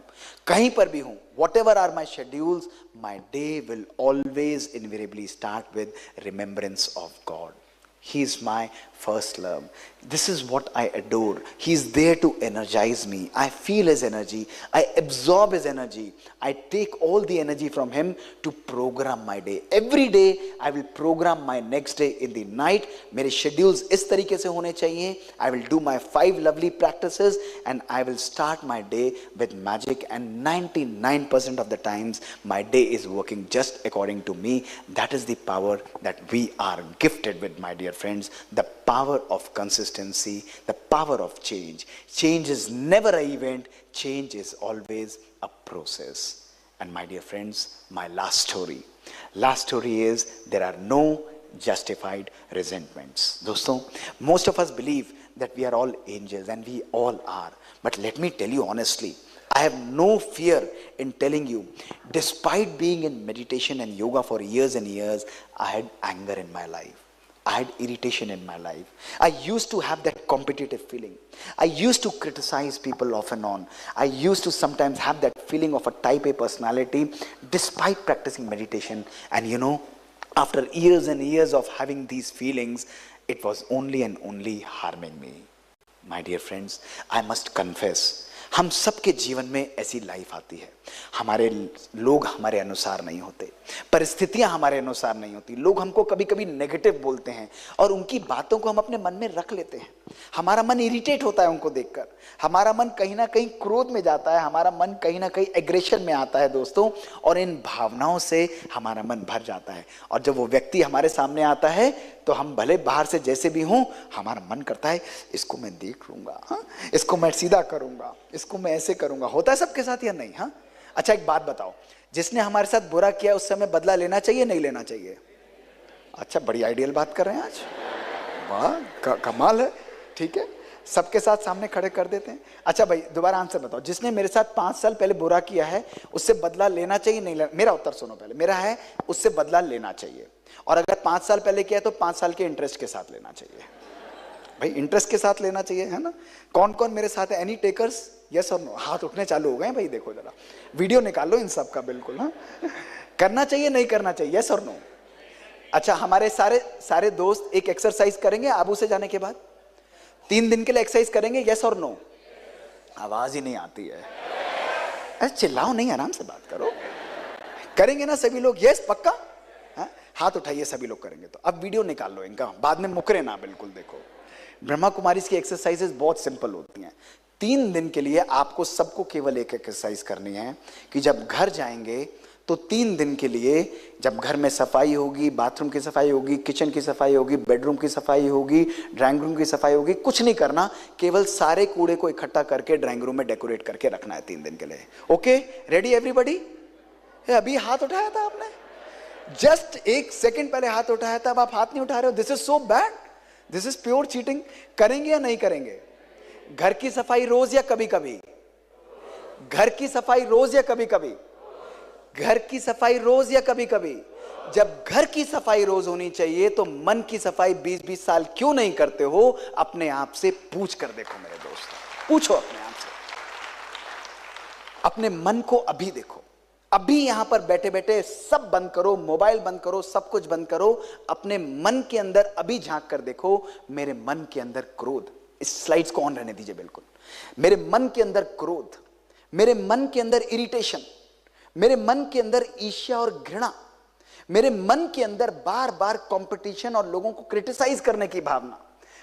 कहीं पर भी हूं, whatever are my schedules, my day will always invariably start with remembrance of God. He is my first love. This is what I adore. He is there to energize me. I feel his energy. I absorb his energy. I take all the energy from him to program my day. Every day I will program my next day in the night. मेरे schedules इस तरीके से होने चाहिए. I will do my 5 lovely practices and I will start my day with magic, and 99% of the times my day is working just according to me. That is the power that we are gifted with, my dear friends. The power of consistency, the power of change. Change is never an event, change is always a process. And my dear friends, my last story is there are no justified resentments. दोस्तों, most of us believe that we are all angels, and we all are, but let me tell you honestly, I have no fear in telling you, despite being in meditation and yoga for years and years, I had anger in my life. I had irritation in my life. I used to have that competitive feeling. I used to criticize people off and on. I used to sometimes have that feeling of a type A personality despite practicing meditation. And you know, after years and years of having these feelings, it was only and only harming me. My dear friends, I must confess, हम सबके जीवन में ऐसी life आती है, हमारे लोग हमारे अनुसार नहीं होते, परिस्थितियां हमारे अनुसार नहीं होती, लोग हमको कभी कभी नेगेटिव बोलते हैं और उनकी बातों को हम अपने मन में रख लेते हैं। हमारा मन इरिटेट होता है उनको देखकर, हमारा मन कहीं ना कहीं क्रोध में जाता है, हमारा मन कहीं ना कहीं एग्रेशन में आता है दोस्तों, और इन भावनाओं से हमारा मन भर जाता है। और जब वो व्यक्ति हमारे सामने आता है तो हम भले बाहर से जैसे भी हों, हमारा मन करता है इसको मैं देख लूंगा, हाँ, इसको मैं सीधा करूंगा, इसको मैं ऐसे करूंगा। होता है सबके साथ या नहीं? हाँ, अच्छा एक बात बताओ, जिसने हमारे साथ बुरा किया उससे हमें बदला लेना चाहिए नहीं लेना चाहिए? अच्छा, बड़ी आइडियल बात कर रहे हैं आज, वाह कमाल है। ठीक है, सबके साथ सामने खड़े कर देते हैं। अच्छा भाई, दोबारा आंसर बताओ, जिसने मेरे साथ 5 साल पहले बुरा किया है उससे बदला लेना चाहिए नहीं लेना? मेरा उत्तर सुनो पहले, मेरा है उससे बदला लेना चाहिए, और अगर 5 साल पहले किया तो 5 साल के इंटरेस्ट के साथ लेना चाहिए। भाई इंटरेस्ट के साथ लेना चाहिए, है ना? कौन कौन मेरे साथ है? Any takers? यस और नो? हाथ उठने चालू हो गए भाई, देखो जरा वीडियो निकालो इन सब का, बिल्कुल। हाँ, करना चाहिए नहीं करना चाहिए? यस और नो? अच्छा, हमारे सारे दोस्त एक एक्सरसाइज करेंगे आबू से जाने के बाद, 3 दिन के लिए एक्सरसाइज करेंगे, यस और नो? आवाज ही नहीं आती है। अरे चिल्लाओ नहीं, आराम से बात करो। करेंगे ना सभी लोग? यस पक्का? हाथ उठाइए, सभी लोग करेंगे। तो अब वीडियो निकाल लो इनका, बाद में मुकरे ना, बिल्कुल। देखो, ब्रह्मा कुमारीज की एक्सरसाइजेस बहुत सिंपल होती हैं। 3 दिन के लिए आपको सबको केवल एक एक्सरसाइज करनी है कि जब घर जाएंगे तो 3 दिन के लिए, जब घर में सफाई होगी, बाथरूम की सफाई होगी, किचन की सफाई होगी, बेडरूम की सफाई होगी, ड्राइंग रूम की सफाई होगी, कुछ नहीं करना, केवल सारे कूड़े को इकट्ठा करके ड्राइंग रूम में डेकोरेट करके रखना है 3 दिन के लिए। Okay, ready everybody? अभी हाथ उठाया था आपने, जस्ट 1 सेकेंड पहले हाथ उठाया था, अब आप हाथ नहीं उठा रहे हो। This is so bad, this is pure cheating. करेंगे या नहीं करेंगे? घर की सफाई रोज या कभी कभी? घर की सफाई रोज या कभी कभी? घर की सफाई रोज या कभी कभी? जब घर की सफाई रोज होनी चाहिए तो मन की सफाई 20-20 साल क्यों नहीं करते हो? अपने आप से पूछ कर देखो मेरे दोस्त, पूछो अपने आप से, अपने मन को अभी देखो। अभी यहां पर बैठे बैठे सब बंद करो, मोबाइल बंद करो, सब कुछ बंद करो, अपने मन के अंदर अभी झांक कर देखो, मेरे मन के अंदर क्रोध, इस स्लाइड्स को ऑन रहने दीजिए बिल्कुल, मेरे मन के अंदर क्रोध, मेरे मन के अंदर इरिटेशन, मेरे मन के अंदर ईर्ष्या और घृणा, मेरे मन के अंदर बार बार कंपटीशन और लोगों को क्रिटिसाइज करने की भावना,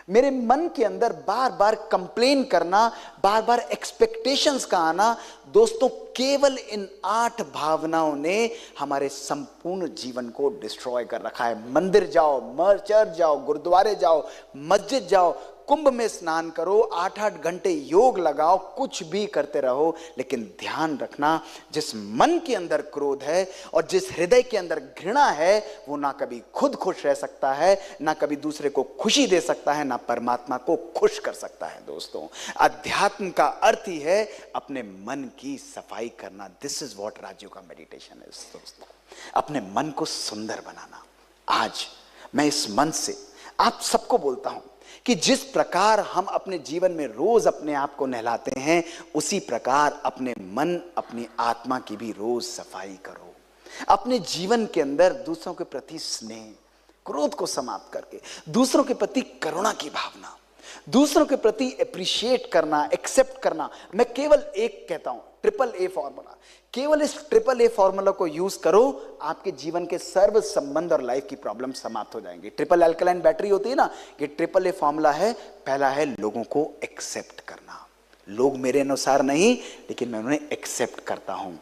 मेरे मन के अंदर बार बार कंप्लेन करना, बार बार एक्सपेक्टेशंस का आना। दोस्तों, केवल इन 8 भावनाओं ने हमारे संपूर्ण जीवन को डिस्ट्रॉय कर रखा है। मंदिर जाओ, चर्च जाओ, गुरुद्वारे जाओ, मस्जिद जाओ, कुंभ में स्नान करो, 8-8 घंटे योग लगाओ, कुछ भी करते रहो, लेकिन ध्यान रखना जिस मन के अंदर क्रोध है और जिस हृदय के अंदर घृणा है, वो ना कभी खुद खुश रह सकता है, ना कभी दूसरे को खुशी दे सकता है, ना परमात्मा को खुश कर सकता है। दोस्तों, अध्यात्म का अर्थ ही है अपने मन की सफाई करना। दिस इज व्हाट राजयोग का मेडिटेशन है दोस्तों, अपने मन को सुंदर बनाना। आज मैं इस मन से आप सबको बोलता हूं कि जिस प्रकार हम अपने जीवन में रोज अपने आप को नहलाते हैं, उसी प्रकार अपने मन, अपनी आत्मा की भी रोज सफाई करो। अपने जीवन के अंदर दूसरों के प्रति स्नेह, क्रोध को समाप्त करके दूसरों के प्रति करुणा की भावना, दूसरों के प्रति अप्रिशिएट करना, एक्सेप्ट करना। मैं केवल एक कहता हूं, ट्रिपल ए फॉर्मूला। केवल इस ट्रिपल ए फॉर्मूला को यूज करो, आपके जीवन के सर्व संबंध और लाइफ की प्रॉब्लम समाप्त हो जाएंगी। ट्रिपल अल्कलाइन बैटरी होती है ना, ये ट्रिपल ए फॉर्मूला है। पहला है लोगों को एक्सेप्ट करना, लोग मेरे अनुसार नहीं लेकिन मैं उन्हें एक्सेप्ट करता हूं।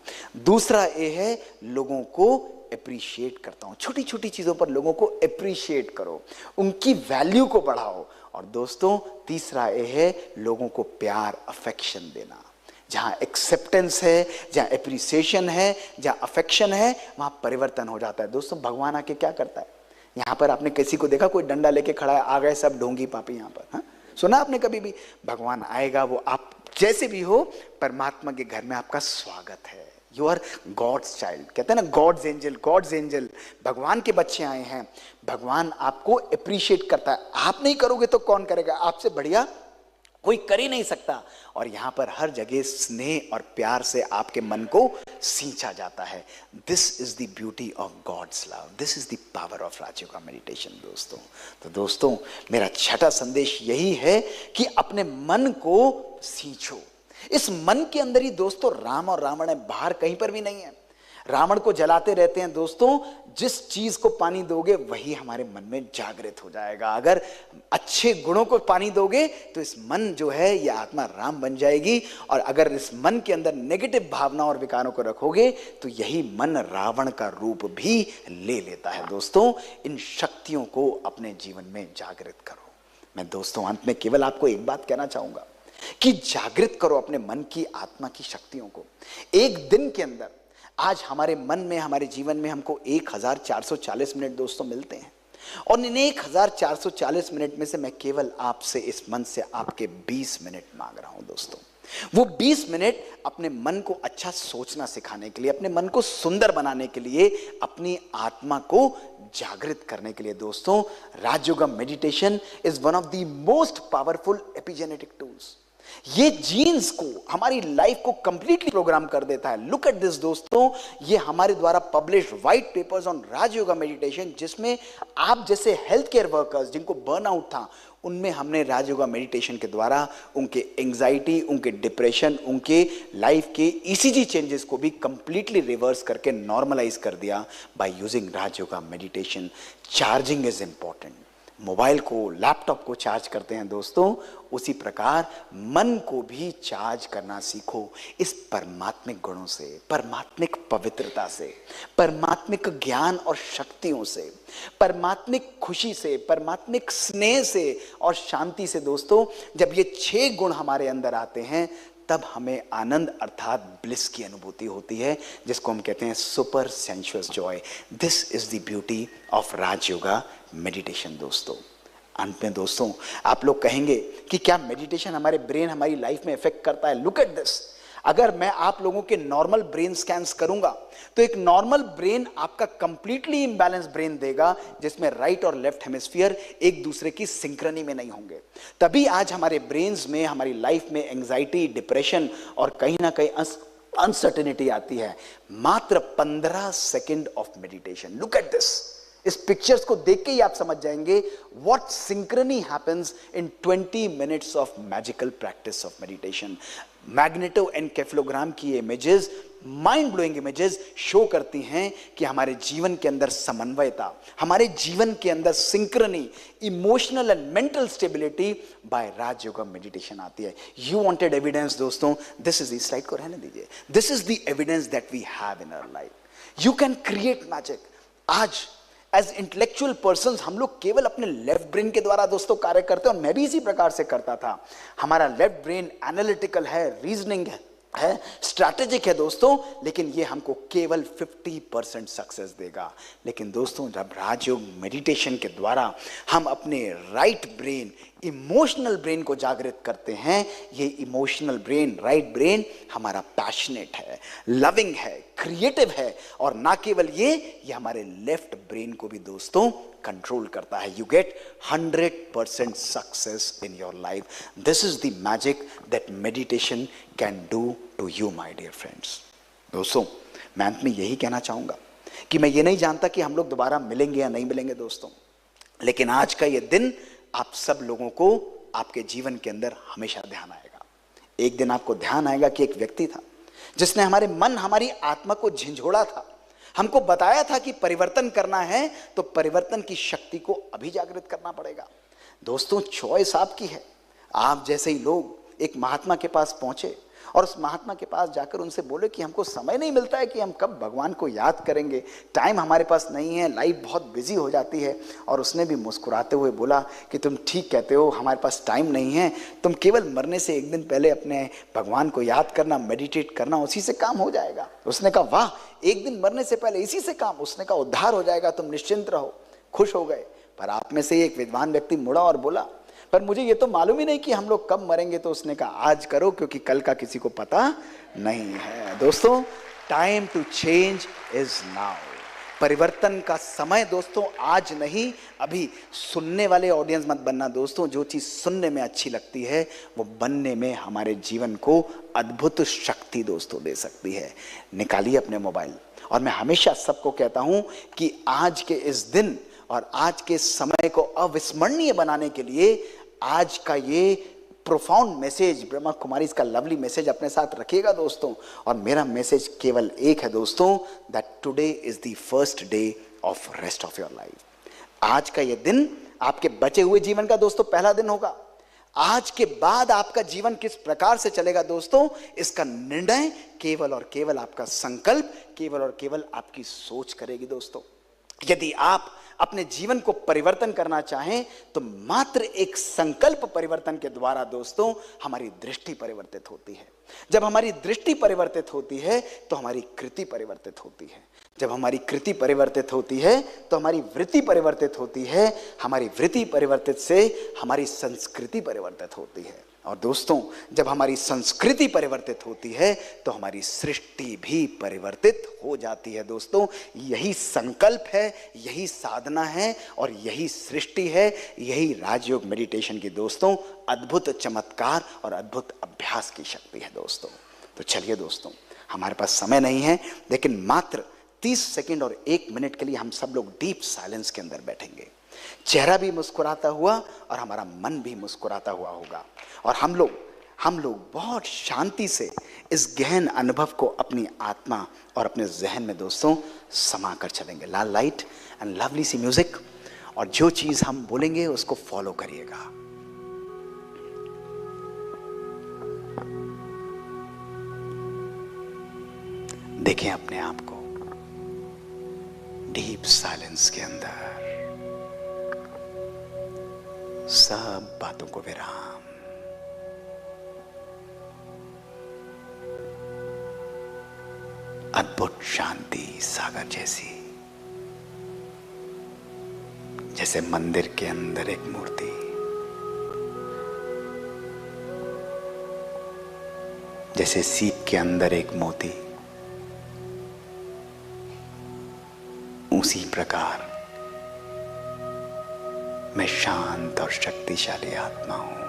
दूसरा ए है लोगों को अप्रिशिएट करता हूं, छोटी छोटी चीजों पर लोगों को अप्रिशिएट करो, उनकी वैल्यू को बढ़ाओ। और दोस्तों, तीसरा ए है लोगों को प्यार, अफेक्शन देना। जहां एक्सेप्टेंस है, जहां एप्रिसिएशन है, जहां अफेक्शन है, वहां परिवर्तन हो जाता है। दोस्तों, भगवान आके क्या करता है? यहां पर आपने किसी को देखा कोई डंडा लेके खड़ा है, आ गए सब ढोंगी पापी यहां पर? हाँ, सुना आपने कभी भी? भगवान आएगा, वो आप जैसे भी हो, परमात्मा के घर में आपका स्वागत है। यू आर गॉड्स चाइल्ड, कहते हैं ना, गॉड्स एंजल, गॉड्स एंजल, भगवान के बच्चे आए हैं। भगवान आपको अप्रिशिएट करता है। आप नहीं करोगे तो कौन करेगा? आपसे बढ़िया कोई कर ही नहीं सकता। और यहां पर हर जगह स्नेह और प्यार से आपके मन को सींचा जाता है। This is the beauty of God's love, this is the power of Rajyoga का मेडिटेशन। दोस्तों, तो दोस्तों, मेरा छठा संदेश यही है कि अपने मन को सींचो। इस मन के अंदर ही दोस्तों राम और रावण है, बाहर कहीं पर भी नहीं है। रावण को जलाते रहते हैं दोस्तों, जिस चीज को पानी दोगे वही हमारे मन में जागृत हो जाएगा। अगर अच्छे गुणों को पानी दोगे तो इस मन जो है ये आत्मा राम बन जाएगी, और अगर इस मन के अंदर नेगेटिव भावना और विकारों को रखोगे तो यही मन रावण का रूप भी ले लेता है। दोस्तों, इन शक्तियों को अपने जीवन में जागृत करो। मैं दोस्तों अंत में केवल आपको एक बात कहना चाहूंगा कि जागृत करो अपने मन की, आत्मा की शक्तियों को। एक दिन के अंदर आज हमारे मन में, हमारे जीवन में हमको 1440 मिनट दोस्तों मिलते हैं, और इन 1440 मिनट में से मैं केवल आपसे, इस मन से आपके 20 मिनट मांग रहा हूं दोस्तों। वो 20 मिनट अपने मन को अच्छा सोचना सिखाने के लिए, अपने मन को सुंदर बनाने के लिए, अपनी आत्मा को जागृत करने के लिए। दोस्तों, Rajyoga meditation is one of the most powerful epigenetic tools. ये जीन्स को, हमारी लाइफ को कंप्लीटली प्रोग्राम कर देता है। लुक एट दिस दोस्तों, ये हमारे द्वारा publish white papers on Rajyoga meditation, जिसमें आप जैसे हेल्थ केयर वर्कर्स जिनको बर्नआउट था, उनमें हमने राजयोग मेडिटेशन के द्वारा उनके एंजाइटी, उनके डिप्रेशन, उनके लाइफ के ईसीजी चेंजेस को भी कंप्लीटली रिवर्स करके नॉर्मलाइज कर दिया by using Rajyoga meditation. Charging is important. Mobile को, लैपटॉप को चार्ज करते हैं दोस्तों, उसी प्रकार मन को भी चार्ज करना सीखो इस परमात्मिक गुणों से, परमात्मिक पवित्रता से, परमात्मिक ज्ञान और शक्तियों से, परमात्मिक खुशी से, परमात्मिक स्नेह से और शांति से। दोस्तों, जब ये 6 गुण हमारे अंदर आते हैं, तब हमें आनंद अर्थात ब्लिस की अनुभूति होती है, जिसको हम कहते हैं super sensuous Joy. This is the beauty of Rajyoga meditation. दोस्तों, अंत में दोस्तों, आप लोग कहेंगे कि क्या मेडिटेशन हमारे ब्रेन, हमारी लाइफ में इफेक्ट करता है? Look at this. अगर मैं आप लोगों के नॉर्मल ब्रेन स्कैन्स करूंगा तो एक नॉर्मल ब्रेन आपका कंप्लीटली इम्बैलेंस ब्रेन देगा, जिसमें राइट और लेफ्ट हेमिस्फीयर एक दूसरे की सिंक्रनी में नहीं होंगे। तभी आज हमारे ब्रेन्स में, हमारी लाइफ में एंजाइटी, डिप्रेशन और कहीं ना कहीं अनसर्टेनिटी आती है। मात्र 15 second of meditation. Look at this. इस पिक्चर्स को देख के ही आप समझ जाएंगे what synchrony happens in 20 minutes of magical practice of meditation. Magneto encephalogram की images, mind blowing images show करती हैं कि हमारे जीवन के अंदर समन्वयता, हमारे जीवन के अंदर synchrony, emotional and mental stability by Rajyoga meditation आती है। यू वांटेड एविडेंस दोस्तों, दिस इज, इस स्लाइड को रहने दीजिए। This is the evidence that we have in our life. You can create magic. आज एज इंटेलेक्चुअल पर्संस हम लोग केवल अपने लेफ्ट ब्रेन के द्वारा दोस्तों कार्य करते हैं, और मैं भी इसी प्रकार से करता था। हमारा लेफ्ट ब्रेन एनालिटिकल है, रीजनिंग है, स्ट्रैटेजिक है दोस्तों, लेकिन ये हमको केवल 50% सक्सेस देगा। लेकिन दोस्तों जब राजयोग मेडिटेशन के द्वारा हम अपने राइट ब्रेन, इमोशनल ब्रेन को जागृत करते हैं, ये इमोशनल ब्रेन, राइट ब्रेन हमारा पैशनेट है, लविंग है, क्रिएटिव है, और ना केवल ये हमारे लेफ्ट ब्रेन को भी दोस्तों कंट्रोल करता है। You get 100% success in your life. This is the magic that meditation can do to you my dear friends. दोस्तों मैं अंत में यही कहना चाहूंगा कि मैं ये नहीं जानता कि हम लोग दोबारा मिलेंगे या नहीं मिलेंगे दोस्तों, लेकिन आज का ये दिन आप सब लोगों को आपके जीवन के अंदर हमेशा ध्यान आएगा। एक दिन आपको ध्यान आएगा कि एक व्यक्ति था जिसने हमारे मन, हमारी आत्मा को झिंझोड़ा था, हमको बताया था कि परिवर्तन करना है तो परिवर्तन की शक्ति को अभी जागृत करना पड़ेगा। दोस्तों चॉइस आपकी है। आप जैसे ही लोग एक महात्मा के पास पहुंचे और उस महात्मा के पास जाकर उनसे बोले कि हमको समय नहीं मिलता है कि हम कब भगवान को याद करेंगे, टाइम हमारे पास नहीं है, लाइफ बहुत बिजी हो जाती है। और उसने भी मुस्कुराते हुए बोला कि तुम ठीक कहते हो, हमारे पास टाइम नहीं है, तुम केवल मरने से एक दिन पहले अपने भगवान को याद करना, मेडिटेट करना, उसी से काम हो जाएगा। उसने कहा वाह, एक दिन मरने से पहले इसी से काम, उसने कहा उद्धार हो जाएगा, तुम निश्चिंत रहो। खुश हो गए। पर आप में से एक विद्वान व्यक्ति मुड़ा और बोला पर मुझे ये तो मालूम ही नहीं कि हम लोग कब मरेंगे। तो उसने कहा आज करो, क्योंकि कल का किसी को पता नहीं है। दोस्तों time to change is now. परिवर्तन का समय दोस्तों आज नहीं, अभी। सुनने वाले ऑडियंस मत बनना दोस्तों। जो चीज सुनने में अच्छी लगती है वो बनने में हमारे जीवन को अद्भुत शक्ति दोस्तों दे सकती है। निकालिए अपने मोबाइल। और मैं हमेशा सबको कहता हूं कि आज के इस दिन और आज के समय को अविस्मरणीय बनाने के लिए आज का ये प्रोफाउंड मैसेज, ब्रह्मा कुमारी इसका लवली मैसेज अपने साथ रखिएगा दोस्तों। और मेरा मैसेज केवल एक है दोस्तों, that today is the first day of rest of your life. आज का ये दिन आपके बचे हुए जीवन का दोस्तों पहला दिन होगा। आज के बाद आपका जीवन किस प्रकार से चलेगा दोस्तों, इसका निर्णय केवल और केवल आपका संकल्प, केवल और केवल आपकी सोच करेगी दोस्तों। यदि आप अपने जीवन को परिवर्तन करना चाहें तो मात्र एक संकल्प परिवर्तन के द्वारा दोस्तों हमारी दृष्टि परिवर्तित होती है। जब हमारी दृष्टि परिवर्तित होती है तो हमारी कृति परिवर्तित होती है। जब हमारी कृति परिवर्तित होती है तो हमारी वृत्ति परिवर्तित होती है। हमारी वृत्ति परिवर्तित से हमारी संस्कृति परिवर्तित होती है। और दोस्तों जब हमारी संस्कृति परिवर्तित होती है तो हमारी सृष्टि भी परिवर्तित हो जाती है दोस्तों। यही संकल्प है, यही साधना है और यही सृष्टि है, यही राजयोग मेडिटेशन की दोस्तों अद्भुत चमत्कार और अद्भुत अभ्यास की शक्ति है दोस्तों। तो चलिए दोस्तों, हमारे पास समय नहीं है, लेकिन मात्र 30 सेकंड और 1 मिनट के लिए हम सब लोग डीप साइलेंस के अंदर बैठेंगे। चेहरा भी मुस्कुराता हुआ और हमारा मन भी मुस्कुराता हुआ होगा। और हम लोग बहुत शांति से इस गहन अनुभव को अपनी आत्मा और अपने जहन में दोस्तों समा कर चलेंगे। लाल light and lovely sea music, और जो चीज हम बोलेंगे उसको फॉलो करिएगा। देखें अपने आप को डीप साइलेंस के अंदर, सब बातों को विराम। अद्भुत शांति सागर जैसी, जैसे मंदिर के अंदर एक मूर्ति, जैसे सीप के अंदर एक मोती, उसी प्रकार मैं शांत और शक्तिशाली आत्मा हूं।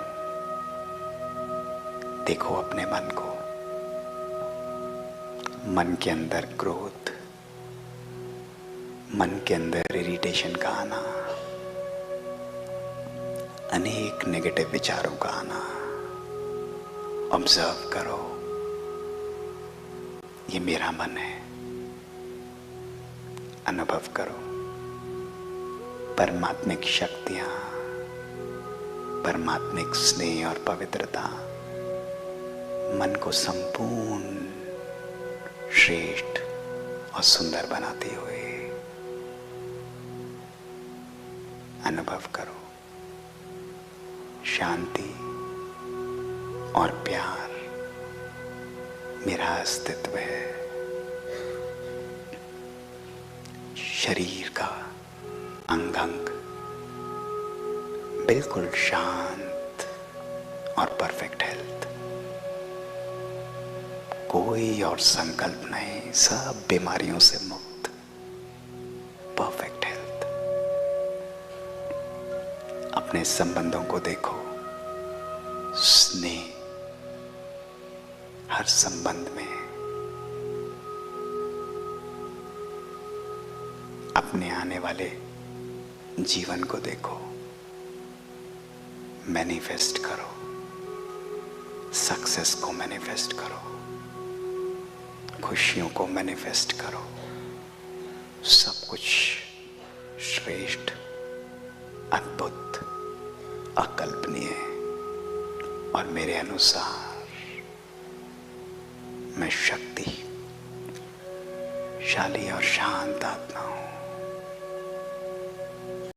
देखो अपने मन को, मन के अंदर क्रोध, मन के अंदर इरिटेशन का आना, अनेक नेगेटिव विचारों का आना। ऑब्जर्व करो, ये मेरा मन है। अनुभव करो परमात्मिक शक्तियां, परमात्मिक स्नेह और पवित्रता मन को संपूर्ण श्रेष्ठ और सुंदर बनाते हुए अनुभव करो। शांति और प्यार मेरा अस्तित्व है। शरीर का अंग अंग बिल्कुल शांत और परफेक्ट हेल्थ। कोई और संकल्प नहीं, सब बीमारियों से मुक्त, परफेक्ट हेल्थ। अपने संबंधों को देखो, स्नेह हर संबंध में। अपने आने वाले जीवन को देखो, मैनिफेस्ट करो, सक्सेस को मैनिफेस्ट करो, खुशियों को मैनिफेस्ट करो। सब कुछ श्रेष्ठ, अद्भुत, अकल्पनीय और मेरे अनुसार मैं शक्तिशाली और शांत आत्मा हूं।